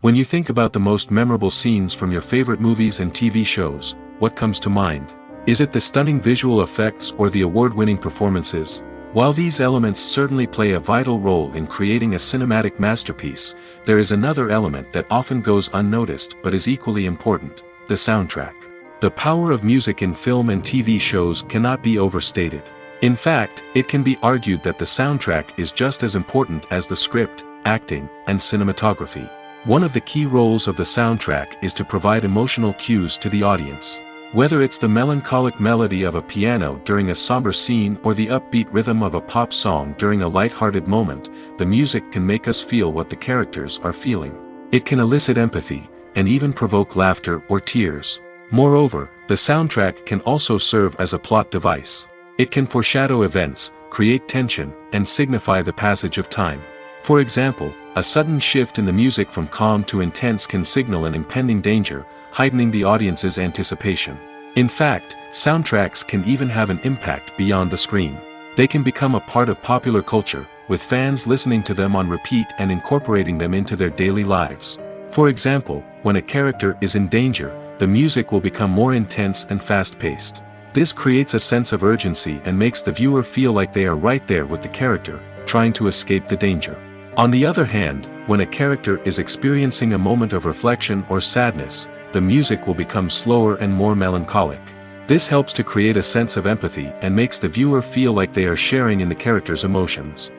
When you think about the most memorable scenes from your favorite movies and TV shows, what comes to mind? Is it the stunning visual effects or the award-winning performances? While these elements certainly play a vital role in creating a cinematic masterpiece, there is another element that often goes unnoticed but is equally important: the soundtrack. The power of music in film and TV shows cannot be overstated. In fact, it can be argued that the soundtrack is just as important as the script, acting, and cinematography. One of the key roles of the soundtrack is to provide emotional cues to the audience. Whether it's the melancholic melody of a piano during a somber scene or the upbeat rhythm of a pop song during a light-hearted moment, the music can make us feel what the characters are feeling. It can elicit empathy, and even provoke laughter or tears. Moreover, the soundtrack can also serve as a plot device. It can foreshadow events, create tension, and signify the passage of time. For example, a sudden shift in the music from calm to intense can signal an impending danger, heightening the audience's anticipation. In fact, soundtracks can even have an impact beyond the screen. They can become a part of popular culture, with fans listening to them on repeat and incorporating them into their daily lives. For example, when a character is in danger, the music will become more intense and fast-paced. This creates a sense of urgency and makes the viewer feel like they are right there with the character, trying to escape the danger. On the other hand, when a character is experiencing a moment of reflection or sadness, the music will become slower and more melancholic. This helps to create a sense of empathy and makes the viewer feel like they are sharing in the character's emotions.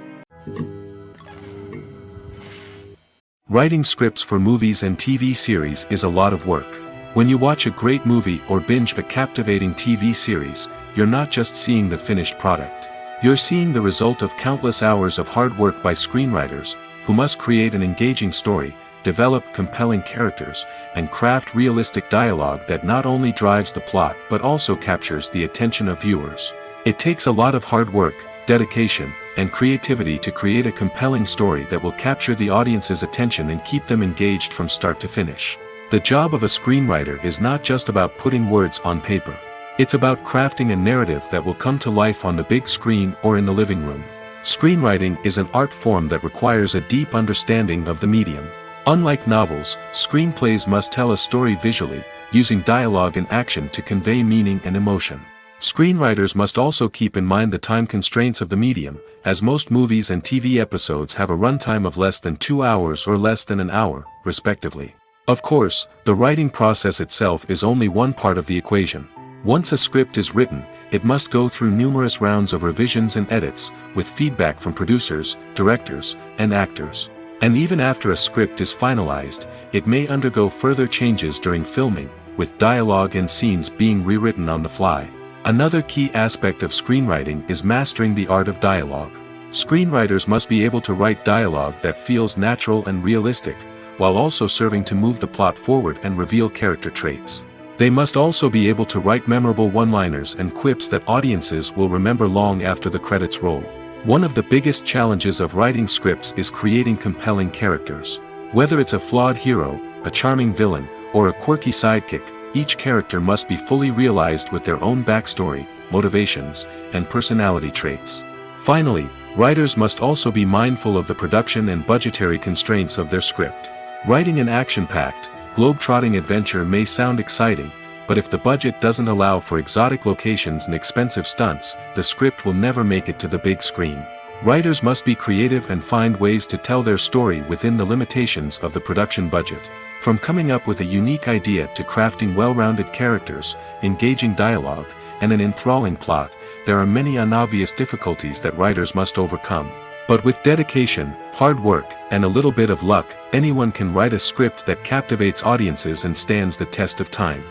Writing scripts for movies and TV series is a lot of work. When you watch a great movie or binge a captivating TV series, you're not just seeing the finished product. You're seeing the result of countless hours of hard work by screenwriters, who must create an engaging story, develop compelling characters, and craft realistic dialogue that not only drives the plot but also captures the attention of viewers. It takes a lot of hard work, dedication, and creativity to create a compelling story that will capture the audience's attention and keep them engaged from start to finish. The job of a screenwriter is not just about putting words on paper. It's about crafting a narrative that will come to life on the big screen or in the living room. Screenwriting is an art form that requires a deep understanding of the medium. Unlike novels, screenplays must tell a story visually, using dialogue and action to convey meaning and emotion. Screenwriters must also keep in mind the time constraints of the medium, as most movies and TV episodes have a runtime of less than 2 hours or less than an hour, respectively. Of course, the writing process itself is only one part of the equation. Once a script is written, it must go through numerous rounds of revisions and edits, with feedback from producers, directors, and actors. And even after a script is finalized, it may undergo further changes during filming, with dialogue and scenes being rewritten on the fly. Another key aspect of screenwriting is mastering the art of dialogue. Screenwriters must be able to write dialogue that feels natural and realistic, while also serving to move the plot forward and reveal character traits. They must also be able to write memorable one-liners and quips that audiences will remember long after the credits roll. One of the biggest challenges of writing scripts is creating compelling characters. Whether it's a flawed hero, a charming villain, or a quirky sidekick, each character must be fully realized with their own backstory, motivations, and personality traits. Finally, writers must also be mindful of the production and budgetary constraints of their script. Writing an action-packed, globe-trotting adventure may sound exciting, but if the budget doesn't allow for exotic locations and expensive stunts, the script will never make it to the big screen. Writers must be creative and find ways to tell their story within the limitations of the production budget. From coming up with a unique idea to crafting well-rounded characters, engaging dialogue, and an enthralling plot, there are many unobvious difficulties that writers must overcome. But with dedication, hard work, and a little bit of luck, anyone can write a script that captivates audiences and stands the test of time.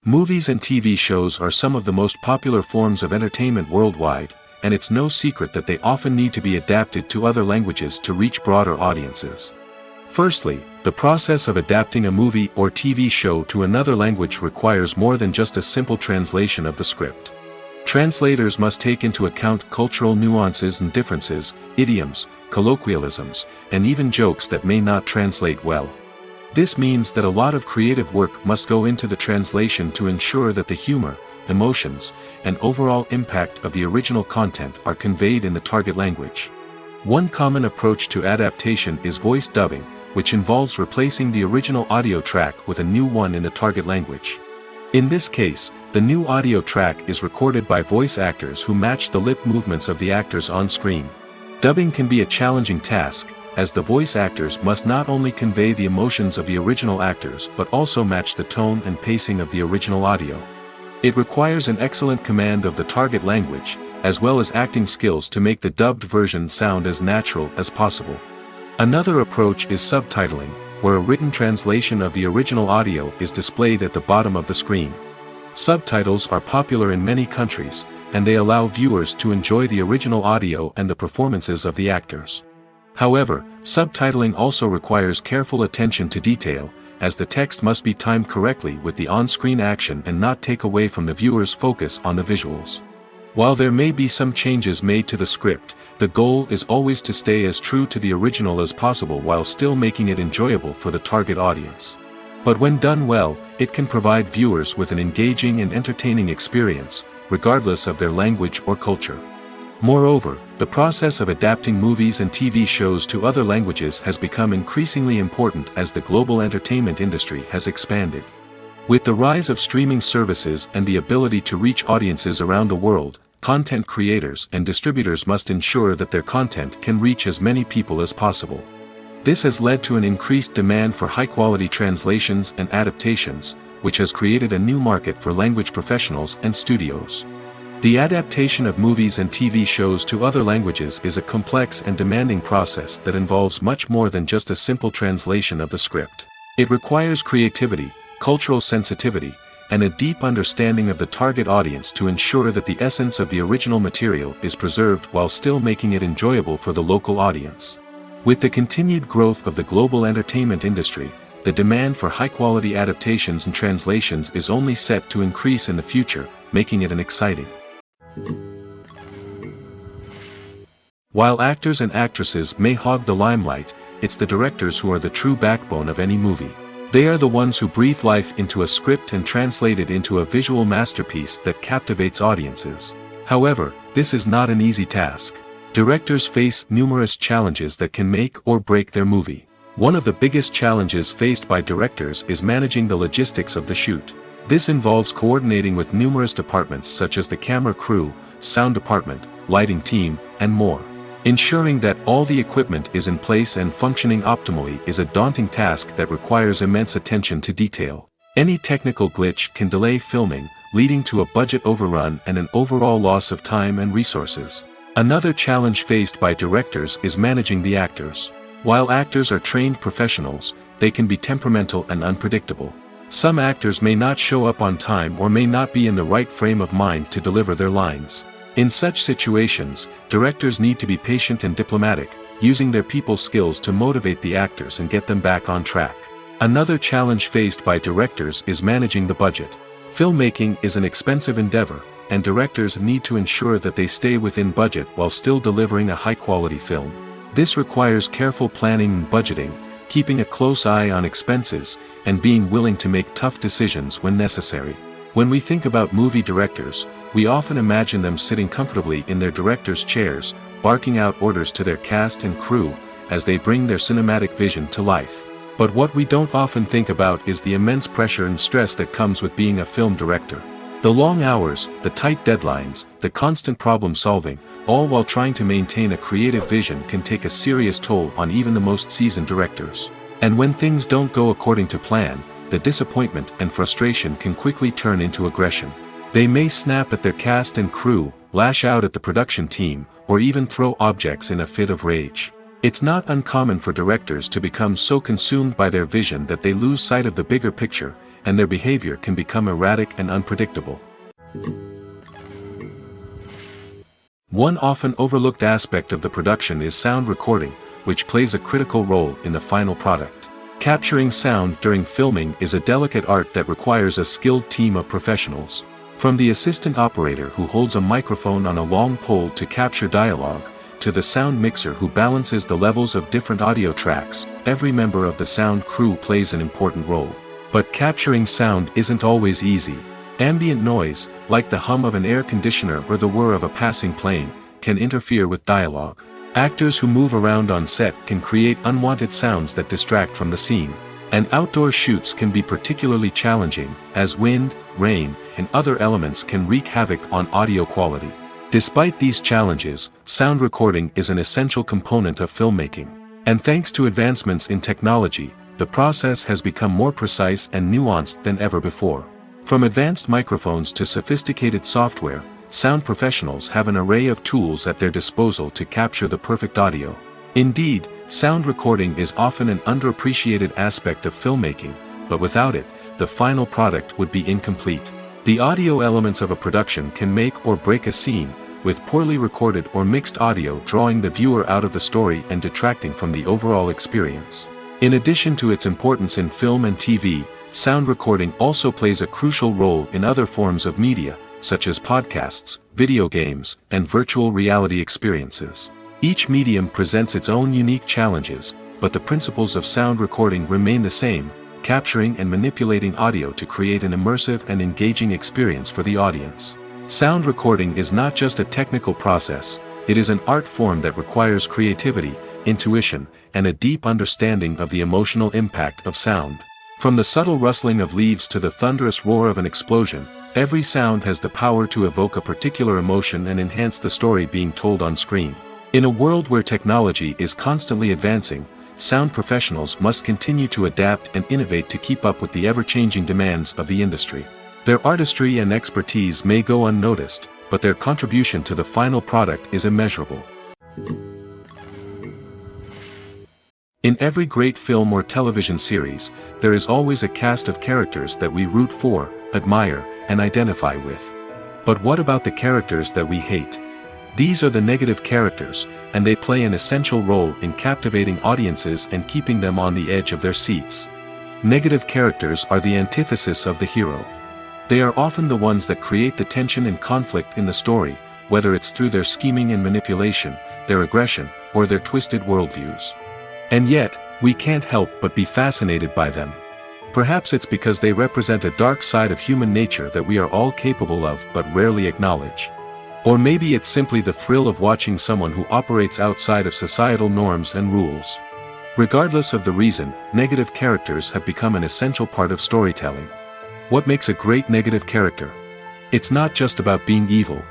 Movies and TV shows are some of the most popular forms of entertainment worldwide, and it's no secret that they often need to be adapted to other languages to reach broader audiences. Firstly, the process of adapting a movie or TV show to another language requires more than just a simple translation of the script. Translators must take into account cultural nuances and differences, idioms, colloquialisms, and even jokes that may not translate well. This means that a lot of creative work must go into the translation to ensure that the humor, emotions, and overall impact of the original content are conveyed in the target language. One common approach to adaptation is voice dubbing, which involves replacing the original audio track with a new one in the target language. In this case, the new audio track is recorded by voice actors who match the lip movements of the actors on screen. Dubbing can be a challenging task, as the voice actors must not only convey the emotions of the original actors but also match the tone and pacing of the original audio. It requires an excellent command of the target language, as well as acting skills to make the dubbed version sound as natural as possible. Another approach is subtitling, where a written translation of the original audio is displayed at the bottom of the screen. Subtitles are popular in many countries, and they allow viewers to enjoy the original audio and the performances of the actors. However, subtitling also requires careful attention to detail, as the text must be timed correctly with the on-screen action and not take away from the viewer's focus on the visuals. While there may be some changes made to the script, the goal is always to stay as true to the original as possible while still making it enjoyable for the target audience. But when done well, it can provide viewers with an engaging and entertaining experience, regardless of their language or culture. Moreover, the process of adapting movies and TV shows to other languages has become increasingly important as the global entertainment industry has expanded. With the rise of streaming services and the ability to reach audiences around the world, content creators and distributors must ensure that their content can reach as many people as possible. This has led to an increased demand for high-quality translations and adaptations, which has created a new market for language professionals and studios. The adaptation of movies and TV shows to other languages is a complex and demanding process that involves much more than just a simple translation of the script. It requires creativity, cultural sensitivity, and a deep understanding of the target audience to ensure that the essence of the original material is preserved while still making it enjoyable for the local audience. With the continued growth of the global entertainment industry, the demand for high-quality adaptations and translations is only set to increase in the future, making it an exciting. While actors and actresses may hog the limelight, it's the directors who are the true backbone of any movie. They are the ones who breathe life into a script and translate it into a visual masterpiece that captivates audiences. However, this is not an easy task. Directors face numerous challenges that can make or break their movie. One of the biggest challenges faced by directors is managing the logistics of the shoot. This involves coordinating with numerous departments such as the camera crew, sound department, lighting team, and more. Ensuring that all the equipment is in place and functioning optimally is a daunting task that requires immense attention to detail. Any technical glitch can delay filming, leading to a budget overrun and an overall loss of time and resources. Another challenge faced by directors is managing the actors. While actors are trained professionals, they can be temperamental and unpredictable. Some actors may not show up on time or may not be in the right frame of mind to deliver their lines. In such situations, directors need to be patient and diplomatic, using their people skills to motivate the actors and get them back on track. Another challenge faced by directors is managing the budget. Filmmaking is an expensive endeavor, and directors need to ensure that they stay within budget while still delivering a high-quality film. This requires careful planning and budgeting, keeping a close eye on expenses, and being willing to make tough decisions when necessary. When we think about movie directors, we often imagine them sitting comfortably in their director's chairs, barking out orders to their cast and crew, as they bring their cinematic vision to life. But what we don't often think about is the immense pressure and stress that comes with being a film director. The long hours, the tight deadlines, the constant problem solving, all while trying to maintain a creative vision can take a serious toll on even the most seasoned directors. And when things don't go according to plan, the disappointment and frustration can quickly turn into aggression. They may snap at their cast and crew, lash out at the production team, or even throw objects in a fit of rage. It's not uncommon for directors to become so consumed by their vision that they lose sight of the bigger picture, and their behavior can become erratic and unpredictable. One often overlooked aspect of the production is sound recording, which plays a critical role in the final product. Capturing sound during filming is a delicate art that requires a skilled team of professionals. From the assistant operator who holds a microphone on a long pole to capture dialogue, to the sound mixer who balances the levels of different audio tracks, every member of the sound crew plays an important role. But capturing sound isn't always easy. Ambient noise, like the hum of an air conditioner or the whir of a passing plane, can interfere with dialogue. Actors who move around on set can create unwanted sounds that distract from the scene. And outdoor shoots can be particularly challenging, as wind, rain, and other elements can wreak havoc on audio quality. Despite these challenges, sound recording is an essential component of filmmaking. And thanks to advancements in technology, the process has become more precise and nuanced than ever before. From advanced microphones to sophisticated software, sound professionals have an array of tools at their disposal to capture the perfect audio. Indeed, sound recording is often an underappreciated aspect of filmmaking, but without it, the final product would be incomplete. The audio elements of a production can make or break a scene, with poorly recorded or mixed audio drawing the viewer out of the story and detracting from the overall experience. In addition to its importance in film and TV, sound recording also plays a crucial role in other forms of media, such as podcasts, video games, and virtual reality experiences. Each medium presents its own unique challenges, but the principles of sound recording remain the same: capturing and manipulating audio to create an immersive and engaging experience for the audience. Sound recording is not just a technical process, it is an art form that requires creativity, intuition, and a deep understanding of the emotional impact of sound. From the subtle rustling of leaves to the thunderous roar of an explosion, every sound has the power to evoke a particular emotion and enhance the story being told on screen. In a world where technology is constantly advancing, sound professionals must continue to adapt and innovate to keep up with the ever-changing demands of the industry. Their artistry and expertise may go unnoticed, but their contribution to the final product is immeasurable. In every great film or television series, there is always a cast of characters that we root for, admire, and identify with. But what about the characters that we hate? These are the negative characters, and they play an essential role in captivating audiences and keeping them on the edge of their seats. Negative characters are the antithesis of the hero. They are often the ones that create the tension and conflict in the story, whether it's through their scheming and manipulation, their aggression, or their twisted worldviews. And yet, we can't help but be fascinated by them. Perhaps it's because they represent a dark side of human nature that we are all capable of but rarely acknowledge. Or maybe it's simply the thrill of watching someone who operates outside of societal norms and rules. Regardless of the reason, negative characters have become an essential part of storytelling. What makes a great negative character? It's not just about being evil.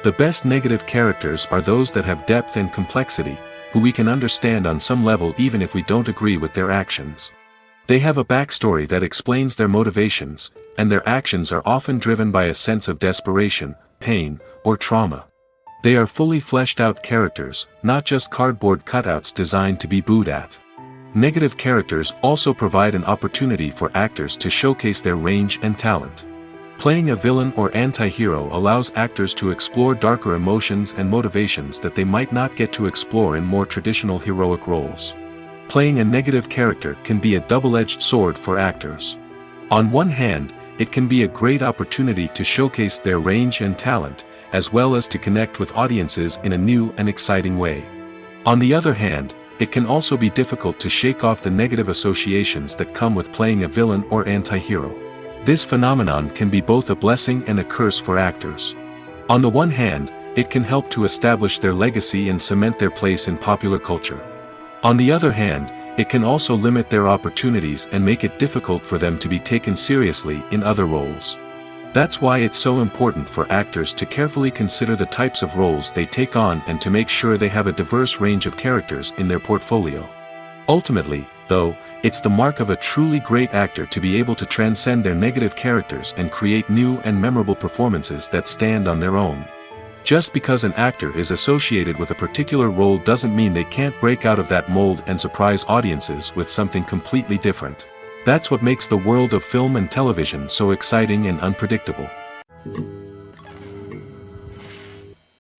The best negative characters are those that have depth and complexity, who we can understand on some level even if we don't agree with their actions. They have a backstory that explains their motivations, and their actions are often driven by a sense of desperation, pain, or trauma. They are fully fleshed out characters, not just cardboard cutouts designed to be booed at. Negative characters also provide an opportunity for actors to showcase their range and talent. Playing a villain or anti-hero allows actors to explore darker emotions and motivations that they might not get to explore in more traditional heroic roles. Playing a negative character can be a double-edged sword for actors. On one hand, it can be a great opportunity to showcase their range and talent, as well as to connect with audiences in a new and exciting way. On the other hand, it can also be difficult to shake off the negative associations that come with playing a villain or anti-hero. This phenomenon can be both a blessing and a curse for actors. On the one hand, it can help to establish their legacy and cement their place in popular culture. On the other hand, it can also limit their opportunities and make it difficult for them to be taken seriously in other roles. That's why it's so important for actors to carefully consider the types of roles they take on and to make sure they have a diverse range of characters in their portfolio. Ultimately, though, it's the mark of a truly great actor to be able to transcend their negative characters and create new and memorable performances that stand on their own. Just because an actor is associated with a particular role doesn't mean they can't break out of that mold and surprise audiences with something completely different. That's what makes the world of film and television so exciting and unpredictable.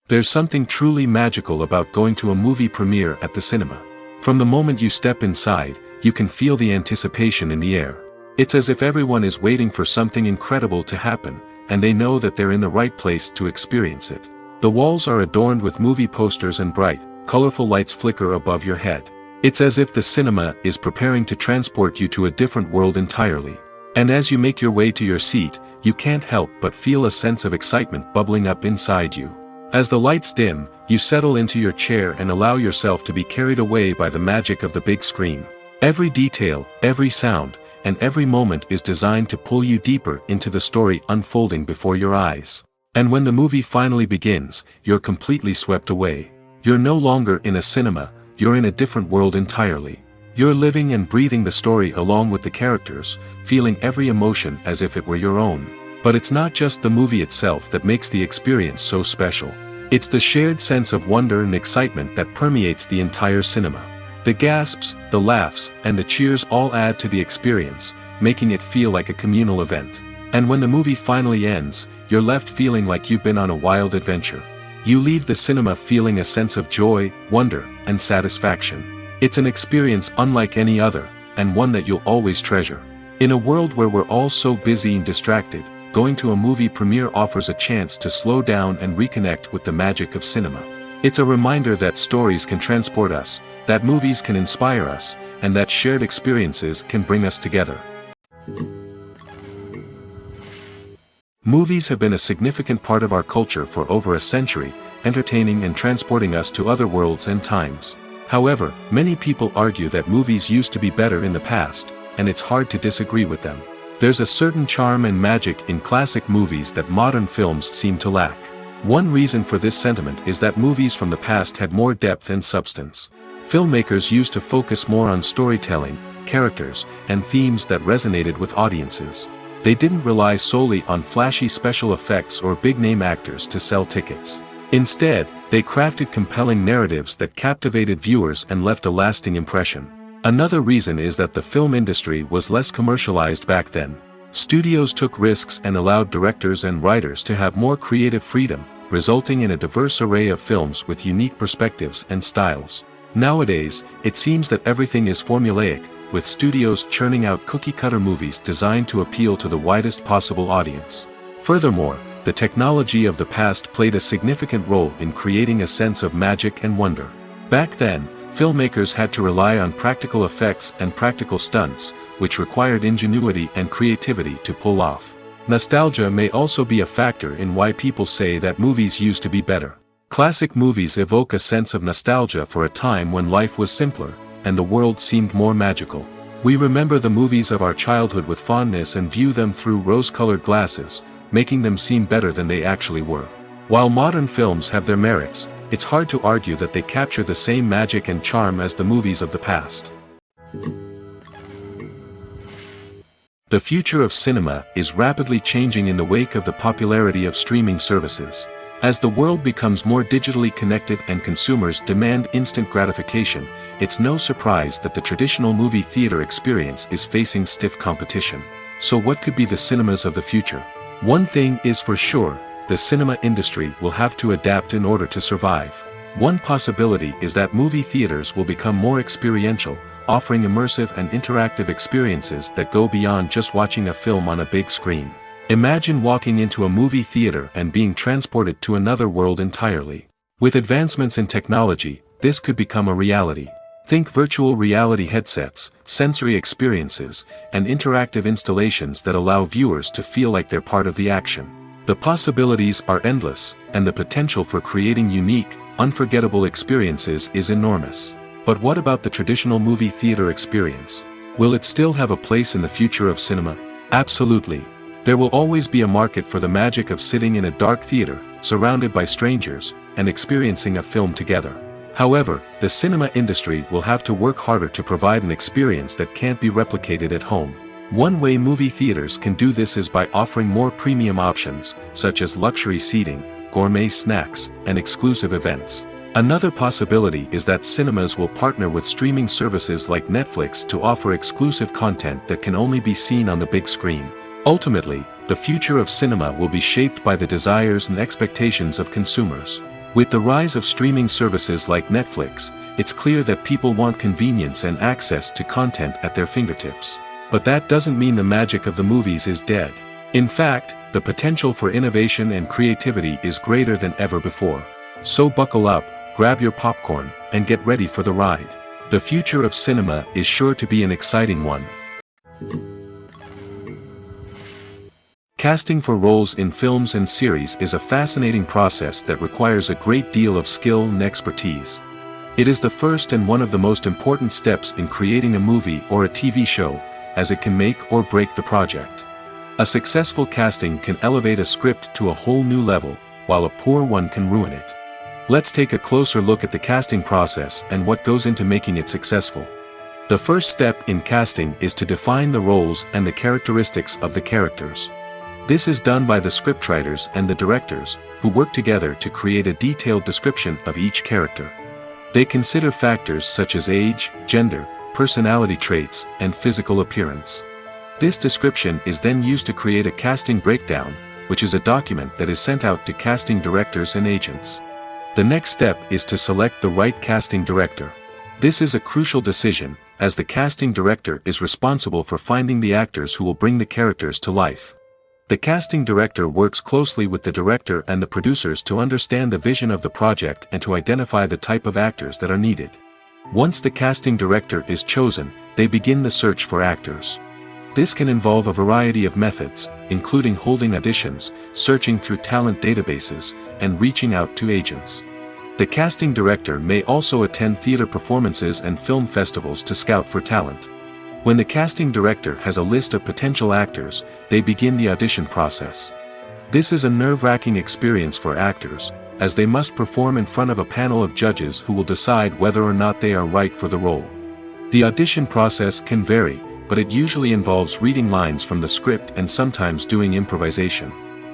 There's something truly magical about going to a movie premiere at the cinema. From the moment you step inside, you can feel the anticipation in the air. It's as if everyone is waiting for something incredible to happen, and they know that they're in the right place to experience it. The walls are adorned with movie posters and bright, colorful lights flicker above your head. It's as if the cinema is preparing to transport you to a different world entirely. And as you make your way to your seat, you can't help but feel a sense of excitement bubbling up inside you. As the lights dim, you settle into your chair and allow yourself to be carried away by the magic of the big screen. Every detail, every sound, and every moment is designed to pull you deeper into the story unfolding before your eyes. And when the movie finally begins, you're completely swept away. You're no longer in a cinema, you're in a different world entirely. You're living and breathing the story along with the characters, feeling every emotion as if it were your own. But it's not just the movie itself that makes the experience so special. It's the shared sense of wonder and excitement that permeates the entire cinema. The gasps, the laughs, and the cheers all add to the experience, making it feel like a communal event. And when the movie finally ends, you're left feeling like you've been on a wild adventure. You leave the cinema feeling a sense of joy, wonder, and satisfaction. It's an experience unlike any other, and one that you'll always treasure. In a world where we're all so busy and distracted, going to a movie premiere offers a chance to slow down and reconnect with the magic of cinema. It's a reminder that stories can transport us, that movies can inspire us, and that shared experiences can bring us together. Movies have been a significant part of our culture for over a century, entertaining and transporting us to other worlds and times. However, many people argue that movies used to be better in the past, and it's hard to disagree with them. There's a certain charm and magic in classic movies that modern films seem to lack. One reason for this sentiment is that movies from the past had more depth and substance. Filmmakers used to focus more on storytelling, characters, and themes that resonated with audiences. They didn't rely solely on flashy special effects or big-name actors to sell tickets. Instead, they crafted compelling narratives that captivated viewers and left a lasting impression. Another reason is that the film industry was less commercialized back then. Studios took risks and allowed directors and writers to have more creative freedom, resulting in a diverse array of films with unique perspectives and styles. Nowadays, it seems that everything is formulaic, with studios churning out cookie-cutter movies designed to appeal to the widest possible audience. Furthermore, the technology of the past played a significant role in creating a sense of magic and wonder. Back then, filmmakers had to rely on practical effects and practical stunts, which required ingenuity and creativity to pull off. Nostalgia may also be a factor in why people say that movies used to be better. Classic movies evoke a sense of nostalgia for a time when life was simpler, and the world seemed more magical. We remember the movies of our childhood with fondness and view them through rose-colored glasses, making them seem better than they actually were. While modern films have their merits, it's hard to argue that they capture the same magic and charm as the movies of the past. The future of cinema is rapidly changing in the wake of the popularity of streaming services. As the world becomes more digitally connected and consumers demand instant gratification, it's no surprise that the traditional movie theater experience is facing stiff competition. So what could be the cinemas of the future? One thing is for sure, the cinema industry will have to adapt in order to survive. One possibility is that movie theaters will become more experiential, offering immersive and interactive experiences that go beyond just watching a film on a big screen. Imagine walking into a movie theater and being transported to another world entirely. With advancements in technology, this could become a reality. Think virtual reality headsets, sensory experiences, and interactive installations that allow viewers to feel like they're part of the action. The possibilities are endless, and the potential for creating unique, unforgettable experiences is enormous. But what about the traditional movie theater experience? Will it still have a place in the future of cinema? Absolutely. There will always be a market for the magic of sitting in a dark theater, surrounded by strangers, and experiencing a film together. However, the cinema industry will have to work harder to provide an experience that can't be replicated at home. One way movie theaters can do this is by offering more premium options, such as luxury seating, gourmet snacks, and exclusive events. Another possibility is that cinemas will partner with streaming services like Netflix to offer exclusive content that can only be seen on the big screen. Ultimately, the future of cinema will be shaped by the desires and expectations of consumers. With the rise of streaming services like Netflix, it's clear that people want convenience and access to content at their fingertips. But that doesn't mean the magic of the movies is dead. In fact, the potential for innovation and creativity is greater than ever before. So buckle up, grab your popcorn, and get ready for the ride. The future of cinema is sure to be an exciting one. Casting for roles in films and series is a fascinating process that requires a great deal of skill and expertise. It is the first and one of the most important steps in creating a movie or a TV show, as it can make or break the project. A successful casting can elevate a script to a whole new level, while a poor one can ruin it. Let's take a closer look at the casting process and what goes into making it successful. The first step in casting is to define the roles and the characteristics of the characters. This is done by the scriptwriters and the directors, who work together to create a detailed description of each character. They consider factors such as age, gender, personality traits, and physical appearance. This description is then used to create a casting breakdown, which is a document that is sent out to casting directors and agents. The next step is to select the right casting director. This is a crucial decision, as the casting director is responsible for finding the actors who will bring the characters to life. The casting director works closely with the director and the producers to understand the vision of the project and to identify the type of actors that are needed. Once the casting director is chosen, they begin the search for actors. This can involve a variety of methods, including holding auditions, searching through talent databases, and reaching out to agents. The casting director may also attend theater performances and film festivals to scout for talent. When the casting director has a list of potential actors, they begin the audition process. This is a nerve-wracking experience for actors, as they must perform in front of a panel of judges who will decide whether or not they are right for the role. The audition process can vary, but it usually involves reading lines from the script and sometimes doing improvisation.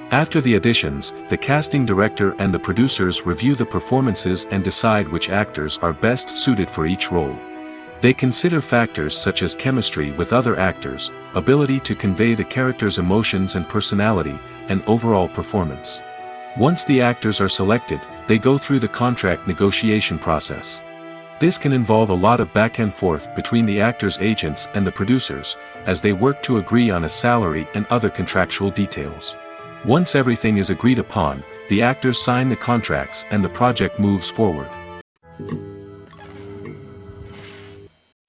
After the auditions, the casting director and the producers review the performances and decide which actors are best suited for each role. They consider factors such as chemistry with other actors, ability to convey the character's emotions and personality, and overall performance. Once the actors are selected, they go through the contract negotiation process. This can involve a lot of back and forth between the actors' agents and the producers, as they work to agree on a salary and other contractual details. Once everything is agreed upon, the actors sign the contracts and the project moves forward.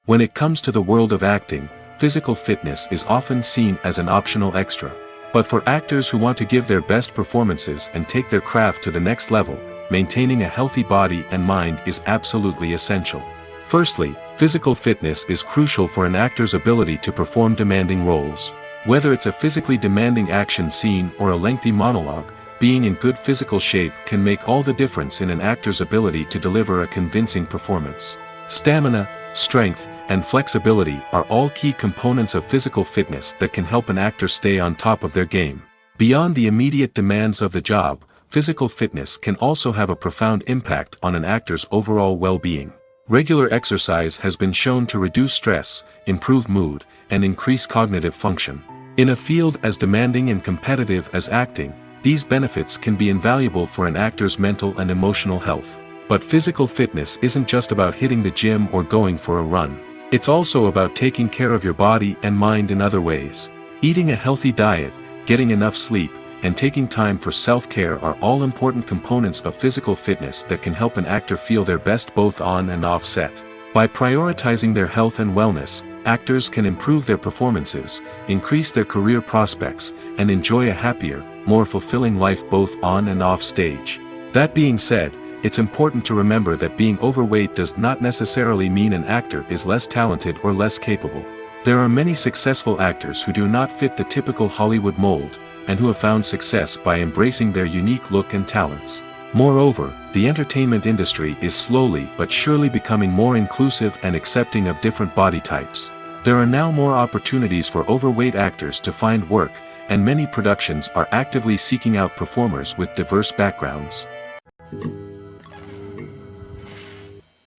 When it comes to the world of acting, physical fitness is often seen as an optional extra. But for actors who want to give their best performances and take their craft to the next level, maintaining a healthy body and mind is absolutely essential. Firstly, physical fitness is crucial for an actor's ability to perform demanding roles. Whether it's a physically demanding action scene or a lengthy monologue, being in good physical shape can make all the difference in an actor's ability to deliver a convincing performance. Stamina, strength, and flexibility are all key components of physical fitness that can help an actor stay on top of their game. Beyond the immediate demands of the job, physical fitness can also have a profound impact on an actor's overall well-being. Regular exercise has been shown to reduce stress, improve mood, and increase cognitive function. In a field as demanding and competitive as acting, these benefits can be invaluable for an actor's mental and emotional health. But physical fitness isn't just about hitting the gym or going for a run. It's also about taking care of your body and mind in other ways. Eating a healthy diet, getting enough sleep, and taking time for self-care are all important components of physical fitness that can help an actor feel their best both on and off set. By prioritizing their health and wellness, actors can improve their performances, increase their career prospects, and enjoy a happier, more fulfilling life both on and off stage. That being said, it's important to remember that being overweight does not necessarily mean an actor is less talented or less capable. There are many successful actors who do not fit the typical Hollywood mold, and who have found success by embracing their unique look and talents. Moreover, the entertainment industry is slowly but surely becoming more inclusive and accepting of different body types. There are now more opportunities for overweight actors to find work, and many productions are actively seeking out performers with diverse backgrounds.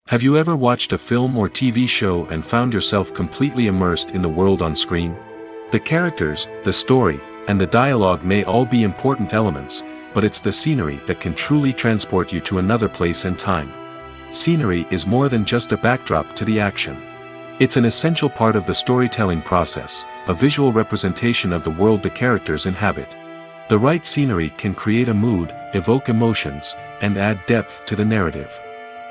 Have you ever watched a film or TV show and found yourself completely immersed in the world on screen? The characters, the story, and the dialogue may all be important elements, but it's the scenery that can truly transport you to another place and time. Scenery is more than just a backdrop to the action. It's an essential part of the storytelling process, a visual representation of the world the characters inhabit. The right scenery can create a mood, evoke emotions, and add depth to the narrative.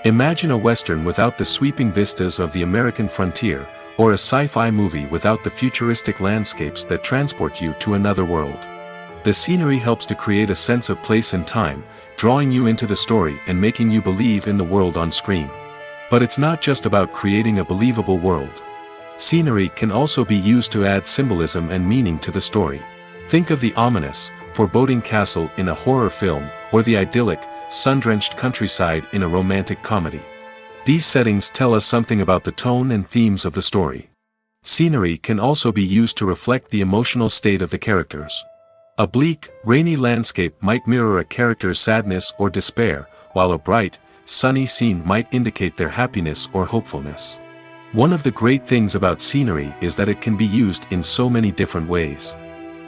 Imagine a Western without the sweeping vistas of the American frontier, or a sci-fi movie without the futuristic landscapes that transport you to another world. The scenery helps to create a sense of place and time, drawing you into the story and making you believe in the world on screen. But it's not just about creating a believable world. Scenery can also be used to add symbolism and meaning to the story. Think of the ominous, foreboding castle in a horror film, or the idyllic, sun-drenched countryside in a romantic comedy. These settings tell us something about the tone and themes of the story. Scenery can also be used to reflect the emotional state of the characters. A bleak, rainy landscape might mirror a character's sadness or despair, while a bright, sunny scene might indicate their happiness or hopefulness. One of the great things about scenery is that it can be used in so many different ways.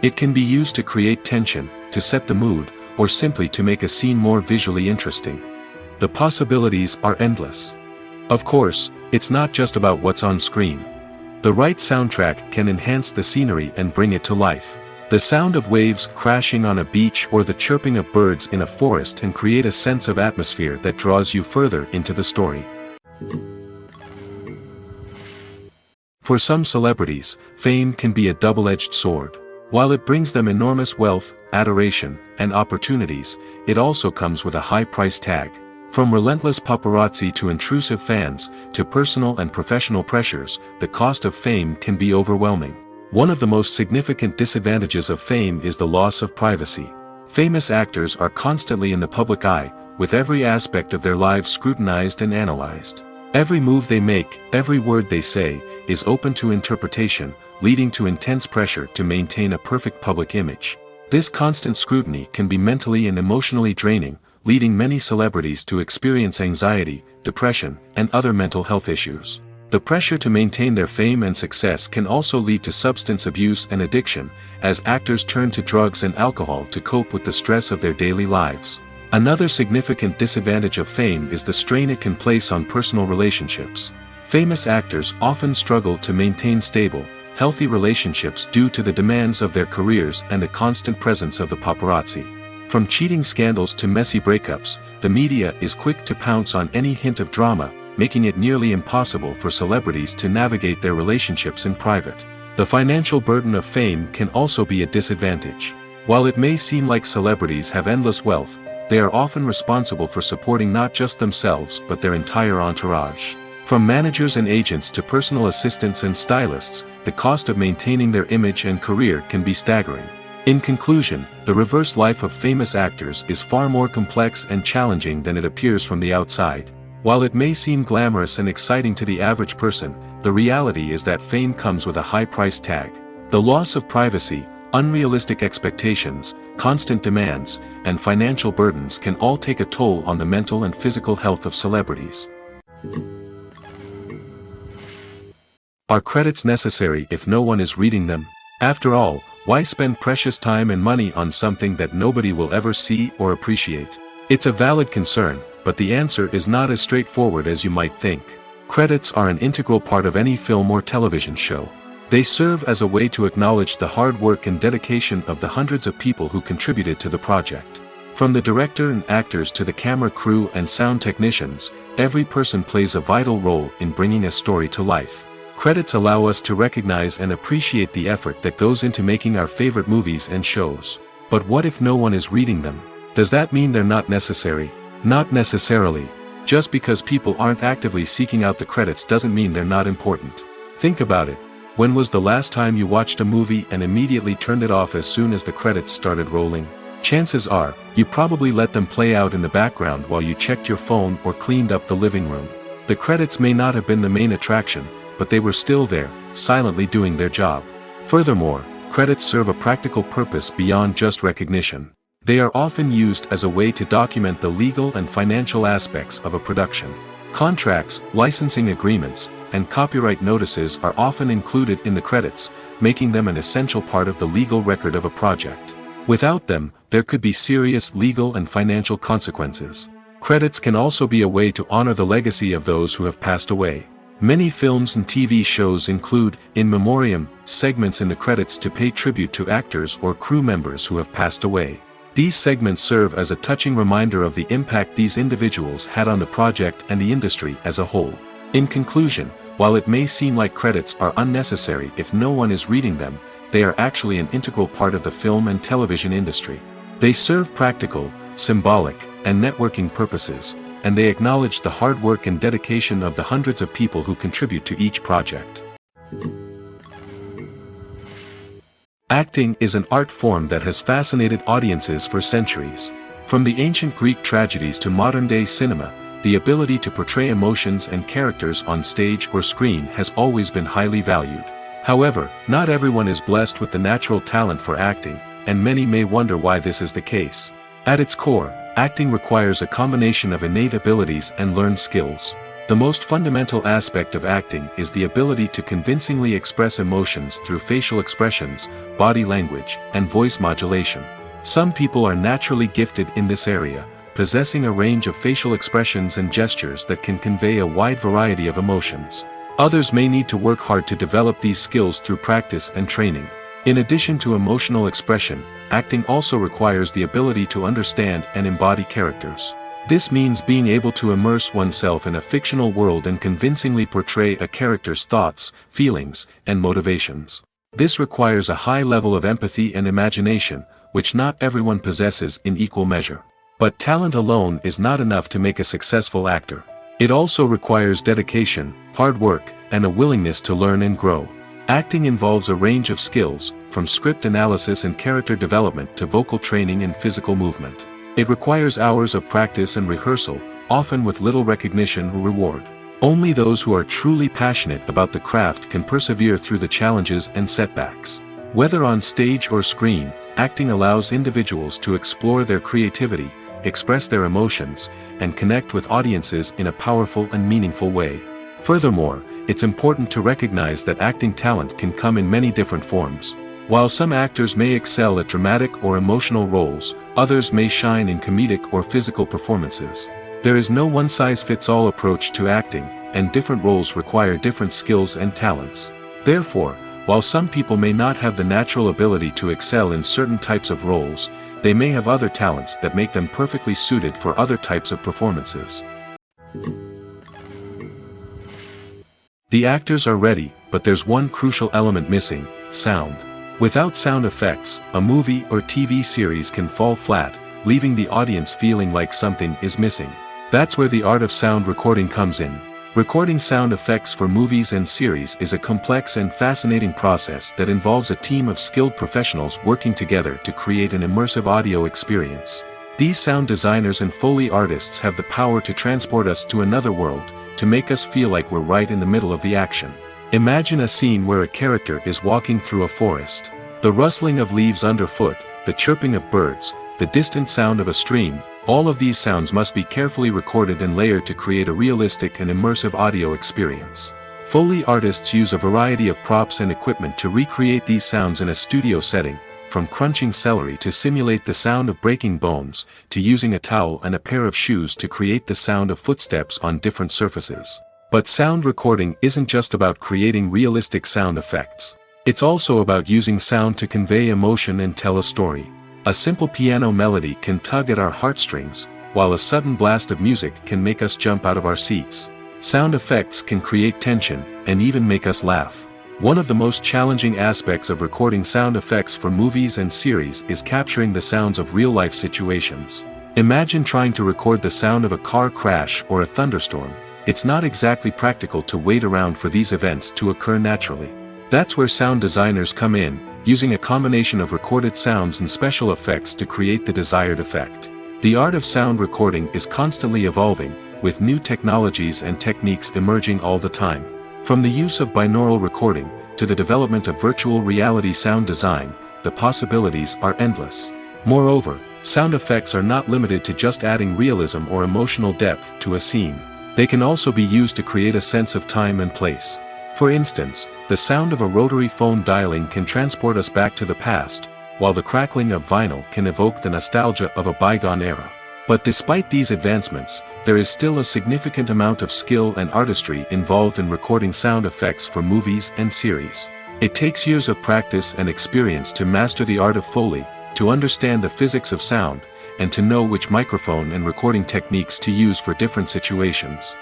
It can be used to create tension, to set the mood, or simply to make a scene more visually interesting. The possibilities are endless. Of course, it's not just about what's on screen. The right soundtrack can enhance the scenery and bring it to life. The sound of waves crashing on a beach or the chirping of birds in a forest can create a sense of atmosphere that draws you further into the story. For some celebrities, fame can be a double-edged sword. While it brings them enormous wealth, adoration, and opportunities, it also comes with a high price tag. From relentless paparazzi to intrusive fans, to personal and professional pressures, the cost of fame can be overwhelming. One of the most significant disadvantages of fame is the loss of privacy. Famous actors are constantly in the public eye, with every aspect of their lives scrutinized and analyzed. Every move they make, every word they say, is open to interpretation, leading to intense pressure to maintain a perfect public image. This constant scrutiny can be mentally and emotionally draining, leading many celebrities to experience anxiety, depression, and other mental health issues. The pressure to maintain their fame and success can also lead to substance abuse and addiction, as actors turn to drugs and alcohol to cope with the stress of their daily lives. Another significant disadvantage of fame is the strain it can place on personal relationships. Famous actors often struggle to maintain stable, healthy relationships due to the demands of their careers and the constant presence of the paparazzi. From cheating scandals to messy breakups, the media is quick to pounce on any hint of drama, making it nearly impossible for celebrities to navigate their relationships in private. The financial burden of fame can also be a disadvantage. While it may seem like celebrities have endless wealth, they are often responsible for supporting not just themselves but their entire entourage. From managers and agents to personal assistants and stylists, the cost of maintaining their image and career can be staggering. In conclusion, the reverse life of famous actors is far more complex and challenging than it appears from the outside. While it may seem glamorous and exciting to the average person, the reality is that fame comes with a high price tag. The loss of privacy, unrealistic expectations, constant demands, and financial burdens can all take a toll on the mental and physical health of celebrities. Are credits necessary if no one is reading them? After all, why spend precious time and money on something that nobody will ever see or appreciate? It's a valid concern, but the answer is not as straightforward as you might think. Credits are an integral part of any film or television show. They serve as a way to acknowledge the hard work and dedication of the hundreds of people who contributed to the project. From the director and actors to the camera crew and sound technicians, every person plays a vital role in bringing a story to life. Credits allow us to recognize and appreciate the effort that goes into making our favorite movies and shows. But what if no one is reading them? Does that mean they're not necessary? Not necessarily. Just because people aren't actively seeking out the credits doesn't mean they're not important. Think about it. When was the last time you watched a movie and immediately turned it off as soon as the credits started rolling? Chances are, you probably let them play out in the background while you checked your phone or cleaned up the living room. The credits may not have been the main attraction, but they were still there, silently doing their job. Furthermore, credits serve a practical purpose beyond just recognition. They are often used as a way to document the legal and financial aspects of a production. Contracts, licensing agreements, and copyright notices are often included in the credits, making them an essential part of the legal record of a project. Without them, there could be serious legal and financial consequences. Credits can also be a way to honor the legacy of those who have passed away. Many films and TV shows include, in memoriam, segments in the credits to pay tribute to actors or crew members who have passed away. These segments serve as a touching reminder of the impact these individuals had on the project and the industry as a whole. In conclusion, while it may seem like credits are unnecessary if no one is reading them, they are actually an integral part of the film and television industry. They serve practical, symbolic, and networking purposes, and they acknowledge the hard work and dedication of the hundreds of people who contribute to each project. Acting is an art form that has fascinated audiences for centuries. From the ancient Greek tragedies to modern-day cinema, the ability to portray emotions and characters on stage or screen has always been highly valued. However, not everyone is blessed with the natural talent for acting, and many may wonder why this is the case. At its core, acting requires a combination of innate abilities and learned skills. The most fundamental aspect of acting is the ability to convincingly express emotions through facial expressions, body language, and voice modulation. Some people are naturally gifted in this area, possessing a range of facial expressions and gestures that can convey a wide variety of emotions. Others may need to work hard to develop these skills through practice and training. In addition to emotional expression, acting also requires the ability to understand and embody characters. This means being able to immerse oneself in a fictional world and convincingly portray a character's thoughts, feelings, and motivations. This requires a high level of empathy and imagination, which not everyone possesses in equal measure. But talent alone is not enough to make a successful actor. It also requires dedication, hard work, and a willingness to learn and grow. Acting involves a range of skills, from script analysis and character development to vocal training and physical movement. It requires hours of practice and rehearsal, often with little recognition or reward. Only those who are truly passionate about the craft can persevere through the challenges and setbacks. Whether on stage or screen, acting allows individuals to explore their creativity, express their emotions, and connect with audiences in a powerful and meaningful way. Furthermore, it's important to recognize that acting talent can come in many different forms. While some actors may excel at dramatic or emotional roles, others may shine in comedic or physical performances. There is no one-size-fits-all approach to acting, and different roles require different skills and talents. Therefore, while some people may not have the natural ability to excel in certain types of roles, they may have other talents that make them perfectly suited for other types of performances. The actors are ready, but there's one crucial element missing: sound. Without sound effects, a movie or TV series can fall flat, leaving the audience feeling like something is missing. That's where the art of sound recording comes in. Recording sound effects for movies and series is a complex and fascinating process that involves a team of skilled professionals working together to create an immersive audio experience. These sound designers and Foley artists have the power to transport us to another world, to make us feel like we're right in the middle of the action. Imagine a scene where a character is walking through a forest. The rustling of leaves underfoot, the chirping of birds, the distant sound of a stream, all of these sounds must be carefully recorded and layered to create a realistic and immersive audio experience. Foley artists use a variety of props and equipment to recreate these sounds in a studio setting, from crunching celery to simulate the sound of breaking bones, to using a towel and a pair of shoes to create the sound of footsteps on different surfaces. But sound recording isn't just about creating realistic sound effects. It's also about using sound to convey emotion and tell a story. A simple piano melody can tug at our heartstrings, while a sudden blast of music can make us jump out of our seats. Sound effects can create tension, and even make us laugh. One of the most challenging aspects of recording sound effects for movies and series is capturing the sounds of real-life situations. Imagine trying to record the sound of a car crash or a thunderstorm. It's not exactly practical to wait around for these events to occur naturally. That's where sound designers come in, using a combination of recorded sounds and special effects to create the desired effect. The art of sound recording is constantly evolving, with new technologies and techniques emerging all the time. From the use of binaural recording, to the development of virtual reality sound design, the possibilities are endless. Moreover, sound effects are not limited to just adding realism or emotional depth to a scene. They can also be used to create a sense of time and place. For instance, the sound of a rotary phone dialing can transport us back to the past, while the crackling of vinyl can evoke the nostalgia of a bygone era. But despite these advancements, there is still a significant amount of skill and artistry involved in recording sound effects for movies and series. It takes years of practice and experience to master the art of Foley, to understand the physics of sound, and to know which microphone and recording techniques to use for different situations.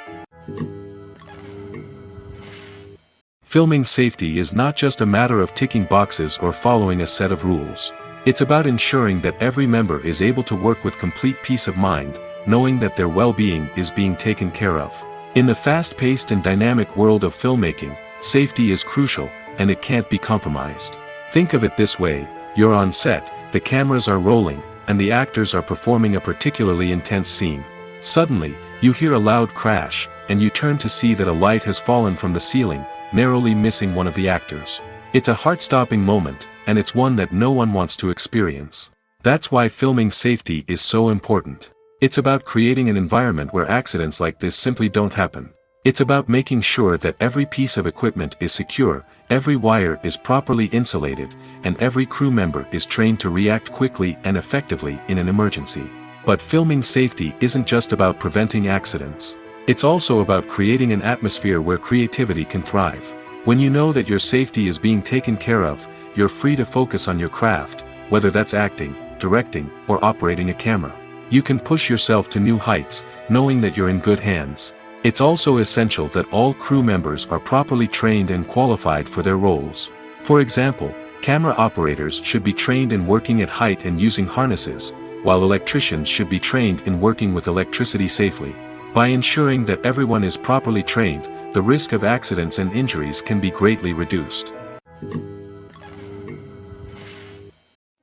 Filming safety is not just a matter of ticking boxes or following a set of rules. It's about ensuring that every member is able to work with complete peace of mind, knowing that their well-being is being taken care of. In the fast-paced and dynamic world of filmmaking, safety is crucial, and it can't be compromised. Think of it this way: you're on set, the cameras are rolling, and the actors are performing a particularly intense scene. Suddenly, you hear a loud crash, and you turn to see that a light has fallen from the ceiling, narrowly missing one of the actors. It's a heart-stopping moment, and it's one that no one wants to experience. That's why filming safety is so important. It's about creating an environment where accidents like this simply don't happen. It's about making sure that every piece of equipment is secure, every wire is properly insulated, and every crew member is trained to react quickly and effectively in an emergency. But filming safety isn't just about preventing accidents. It's also about creating an atmosphere where creativity can thrive. When you know that your safety is being taken care of, you're free to focus on your craft, whether that's acting, directing, or operating a camera. You can push yourself to new heights, knowing that you're in good hands. It's also essential that all crew members are properly trained and qualified for their roles. For example, camera operators should be trained in working at height and using harnesses, while electricians should be trained in working with electricity safely. By ensuring that everyone is properly trained, the risk of accidents and injuries can be greatly reduced.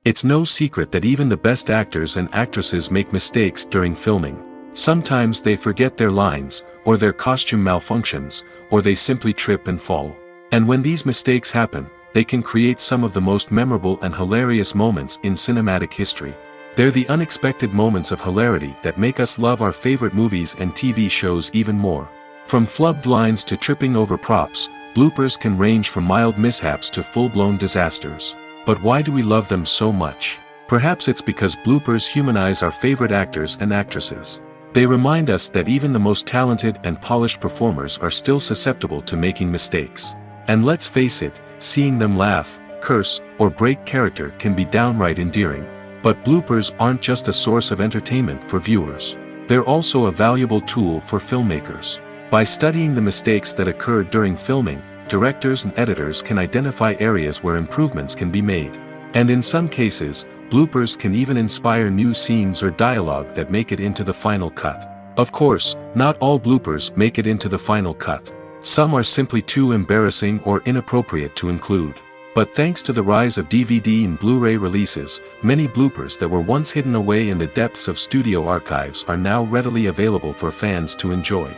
It's no secret that even the best actors and actresses make mistakes during filming. Sometimes they forget their lines, or their costume malfunctions, or they simply trip and fall. And when these mistakes happen, they can create some of the most memorable and hilarious moments in cinematic history. They're the unexpected moments of hilarity that make us love our favorite movies and TV shows even more. From flubbed lines to tripping over props, bloopers can range from mild mishaps to full-blown disasters. But why do we love them so much? Perhaps it's because bloopers humanize our favorite actors and actresses. They remind us that even the most talented and polished performers are still susceptible to making mistakes. And let's face it, seeing them laugh, curse, or break character can be downright endearing. But bloopers aren't just a source of entertainment for viewers. They're also a valuable tool for filmmakers. By studying the mistakes that occurred during filming, directors and editors can identify areas where improvements can be made. And in some cases, bloopers can even inspire new scenes or dialogue that make it into the final cut. Of course, not all bloopers make it into the final cut. Some are simply too embarrassing or inappropriate to include. But thanks to the rise of DVD and Blu-ray releases, many bloopers that were once hidden away in the depths of studio archives are now readily available for fans to enjoy.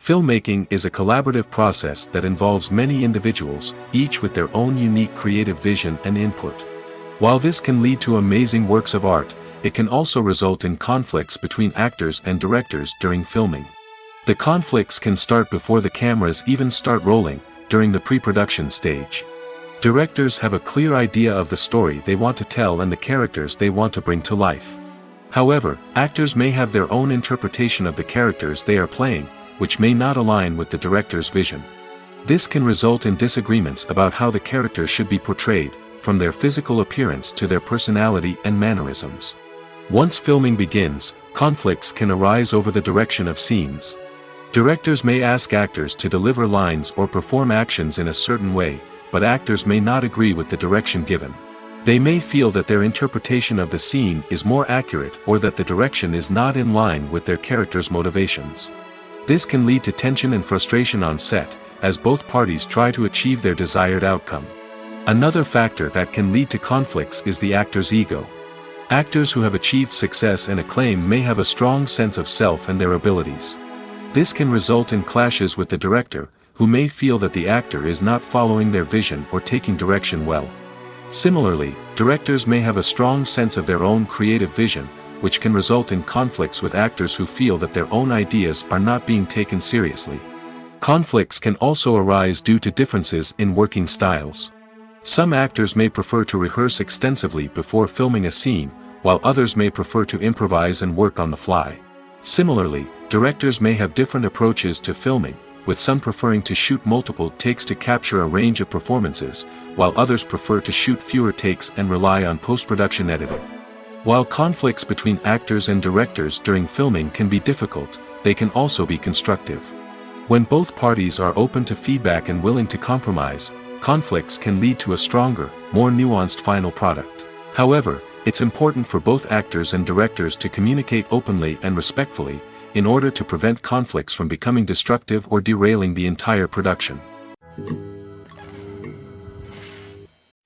Filmmaking is a collaborative process that involves many individuals, each with their own unique creative vision and input. While this can lead to amazing works of art, it can also result in conflicts between actors and directors during filming. The conflicts can start before the cameras even start rolling, during the pre-production stage. Directors have a clear idea of the story they want to tell and the characters they want to bring to life. However, actors may have their own interpretation of the characters they are playing, which may not align with the director's vision. This can result in disagreements about how the character should be portrayed, from their physical appearance to their personality and mannerisms. Once filming begins, conflicts can arise over the direction of scenes. Directors may ask actors to deliver lines or perform actions in a certain way, but actors may not agree with the direction given. They may feel that their interpretation of the scene is more accurate or that the direction is not in line with their character's motivations. This can lead to tension and frustration on set, as both parties try to achieve their desired outcome. Another factor that can lead to conflicts is the actor's ego. Actors who have achieved success and acclaim may have a strong sense of self and their abilities. This can result in clashes with the director, who may feel that the actor is not following their vision or taking direction well. Similarly, directors may have a strong sense of their own creative vision, which can result in conflicts with actors who feel that their own ideas are not being taken seriously. Conflicts can also arise due to differences in working styles. Some actors may prefer to rehearse extensively before filming a scene, while others may prefer to improvise and work on the fly. Similarly, directors may have different approaches to filming, with some preferring to shoot multiple takes to capture a range of performances, while others prefer to shoot fewer takes and rely on post-production editing. While conflicts between actors and directors during filming can be difficult, they can also be constructive. When both parties are open to feedback and willing to compromise, conflicts can lead to a stronger, more nuanced final product. However, it's important for both actors and directors to communicate openly and respectfully, in order to prevent conflicts from becoming destructive or derailing the entire production.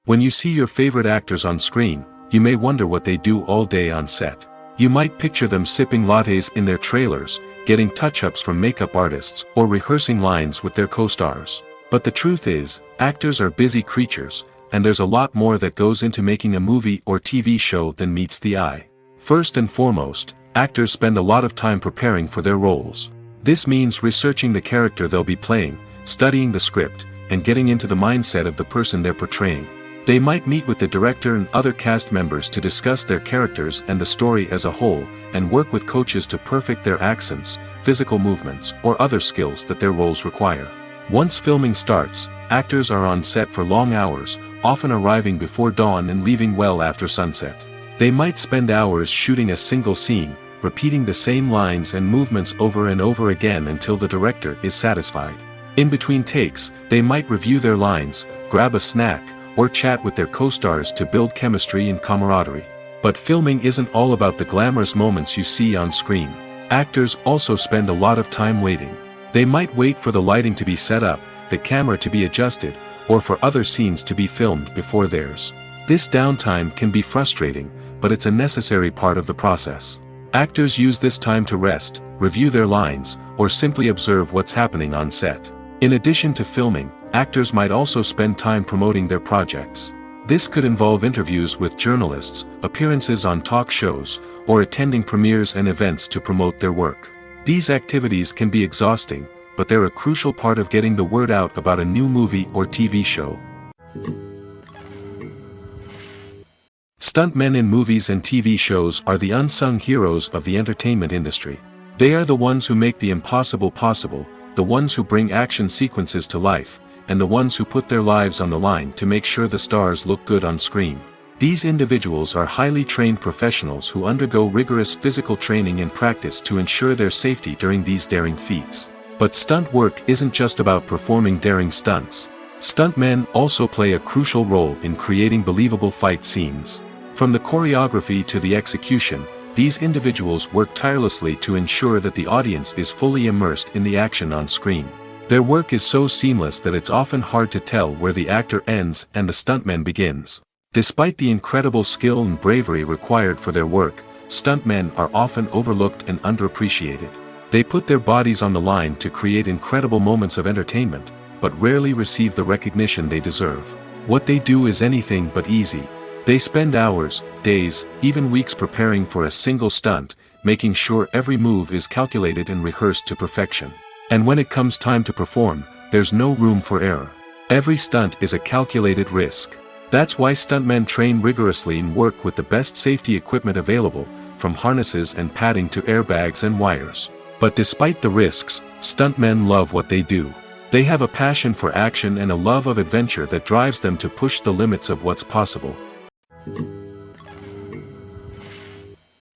When you see your favorite actors on screen, you may wonder what they do all day on set. You might picture them sipping lattes in their trailers, getting touch-ups from makeup artists, or rehearsing lines with their co-stars. But the truth is, actors are busy creatures, and there's a lot more that goes into making a movie or TV show than meets the eye. First and foremost, actors spend a lot of time preparing for their roles. This means researching the character they'll be playing, studying the script, and getting into the mindset of the person they're portraying. They might meet with the director and other cast members to discuss their characters and the story as a whole, and work with coaches to perfect their accents, physical movements, or other skills that their roles require. Once filming starts, actors are on set for long hours, often arriving before dawn and leaving well after sunset. They might spend hours shooting a single scene, repeating the same lines and movements over and over again until the director is satisfied. In between takes, they might review their lines, grab a snack, or chat with their co-stars to build chemistry and camaraderie. But filming isn't all about the glamorous moments you see on screen. Actors also spend a lot of time waiting. They might wait for the lighting to be set up, the camera to be adjusted, or for other scenes to be filmed before theirs. This downtime can be frustrating, but it's a necessary part of the process. Actors use this time to rest, review their lines, or simply observe what's happening on set. In addition to filming, actors might also spend time promoting their projects. This could involve interviews with journalists, appearances on talk shows, or attending premieres and events to promote their work. These activities can be exhausting, but they're a crucial part of getting the word out about a new movie or TV show. Stuntmen in movies and TV shows are the unsung heroes of the entertainment industry. They are the ones who make the impossible possible, the ones who bring action sequences to life, and the ones who put their lives on the line to make sure the stars look good on screen. These individuals are highly trained professionals who undergo rigorous physical training and practice to ensure their safety during these daring feats. But stunt work isn't just about performing daring stunts. Stuntmen also play a crucial role in creating believable fight scenes. From the choreography to the execution, these individuals work tirelessly to ensure that the audience is fully immersed in the action on screen. Their work is so seamless that it's often hard to tell where the actor ends and the stuntman begins. Despite the incredible skill and bravery required for their work, stuntmen are often overlooked and underappreciated. They put their bodies on the line to create incredible moments of entertainment, but rarely receive the recognition they deserve. What they do is anything but easy. They spend hours, days, even weeks preparing for a single stunt, making sure every move is calculated and rehearsed to perfection. And when it comes time to perform, there's no room for error. Every stunt is a calculated risk. That's why stuntmen train rigorously and work with the best safety equipment available, from harnesses and padding to airbags and wires. But despite the risks, stuntmen love what they do. They have a passion for action and a love of adventure that drives them to push the limits of what's possible.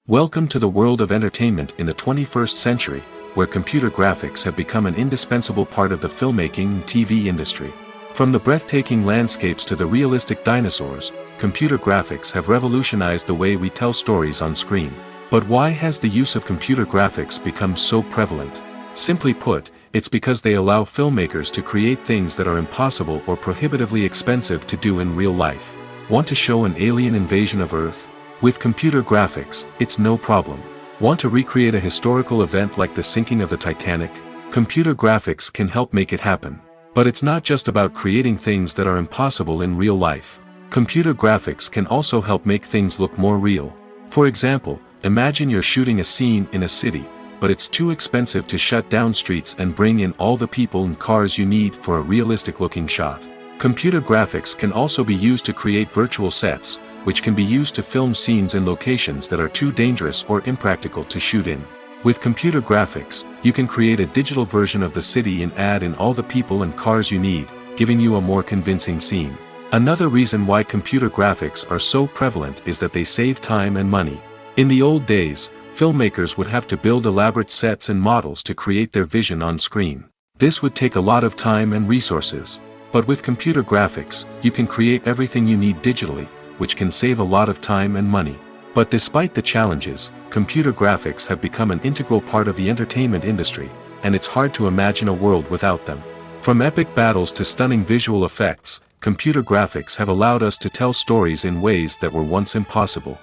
Welcome to the world of entertainment in the 21st century, where computer graphics have become an indispensable part of the filmmaking and TV industry. From the breathtaking landscapes to the realistic dinosaurs, computer graphics have revolutionized the way we tell stories on screen. But why has the use of computer graphics become so prevalent? Simply put, it's because they allow filmmakers to create things that are impossible or prohibitively expensive to do in real life. Want to show an alien invasion of Earth? With computer graphics, it's no problem. Want to recreate a historical event like the sinking of the Titanic? Computer graphics can help make it happen. But it's not just about creating things that are impossible in real life. Computer graphics can also help make things look more real. For example, imagine you're shooting a scene in a city, but it's too expensive to shut down streets and bring in all the people and cars you need for a realistic-looking shot. Computer graphics can also be used to create virtual sets, which can be used to film scenes in locations that are too dangerous or impractical to shoot in. With computer graphics, you can create a digital version of the city and add in all the people and cars you need, giving you a more convincing scene. Another reason why computer graphics are so prevalent is that they save time and money. In the old days, filmmakers would have to build elaborate sets and models to create their vision on screen. This would take a lot of time and resources. But with computer graphics, you can create everything you need digitally, which can save a lot of time and money. But despite the challenges, computer graphics have become an integral part of the entertainment industry, and it's hard to imagine a world without them. From epic battles to stunning visual effects, computer graphics have allowed us to tell stories in ways that were once impossible.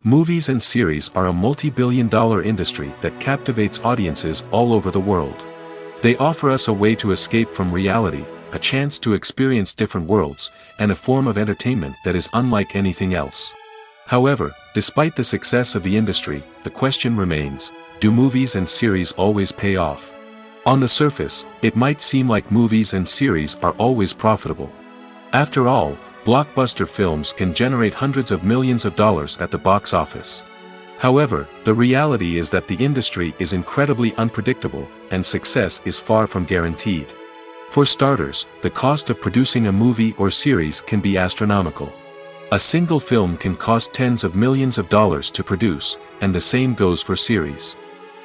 Movies and series are a multi-billion-dollar industry that captivates audiences all over the world. They offer us a way to escape from reality, a chance to experience different worlds, and a form of entertainment that is unlike anything else. However, despite the success of the industry, the question remains, do movies and series always pay off? On the surface, it might seem like movies and series are always profitable. After all, blockbuster films can generate hundreds of millions of dollars at the box office. However, the reality is that the industry is incredibly unpredictable, and success is far from guaranteed. For starters, the cost of producing a movie or series can be astronomical. A single film can cost tens of millions of dollars to produce, and the same goes for series.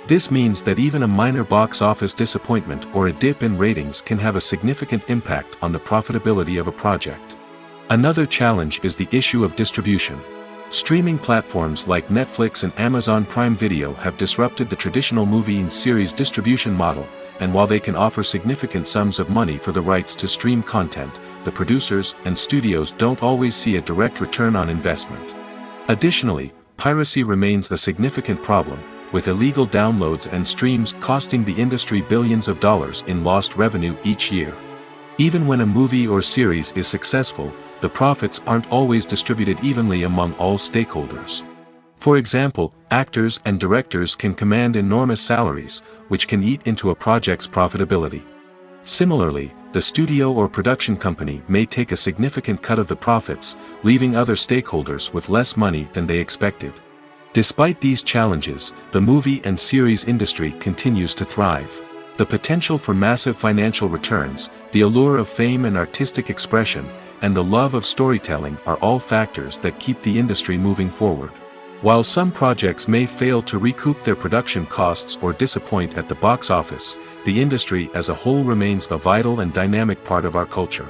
This means that even a minor box office disappointment or a dip in ratings can have a significant impact on the profitability of a project. Another challenge is the issue of distribution. Streaming platforms like Netflix and Amazon Prime Video have disrupted the traditional movie and series distribution model, and while they can offer significant sums of money for the rights to stream content, the producers and studios don't always see a direct return on investment. Additionally, piracy remains a significant problem, with illegal downloads and streams costing the industry billions of dollars in lost revenue each year. Even when a movie or series is successful, the profits aren't always distributed evenly among all stakeholders. For example, actors and directors can command enormous salaries, which can eat into a project's profitability. Similarly, the studio or production company may take a significant cut of the profits, leaving other stakeholders with less money than they expected. Despite these challenges, the movie and series industry continues to thrive. The potential for massive financial returns, the allure of fame and artistic expression, and the love of storytelling are all factors that keep the industry moving forward. While some projects may fail to recoup their production costs or disappoint at the box office, the industry as a whole remains a vital and dynamic part of our culture.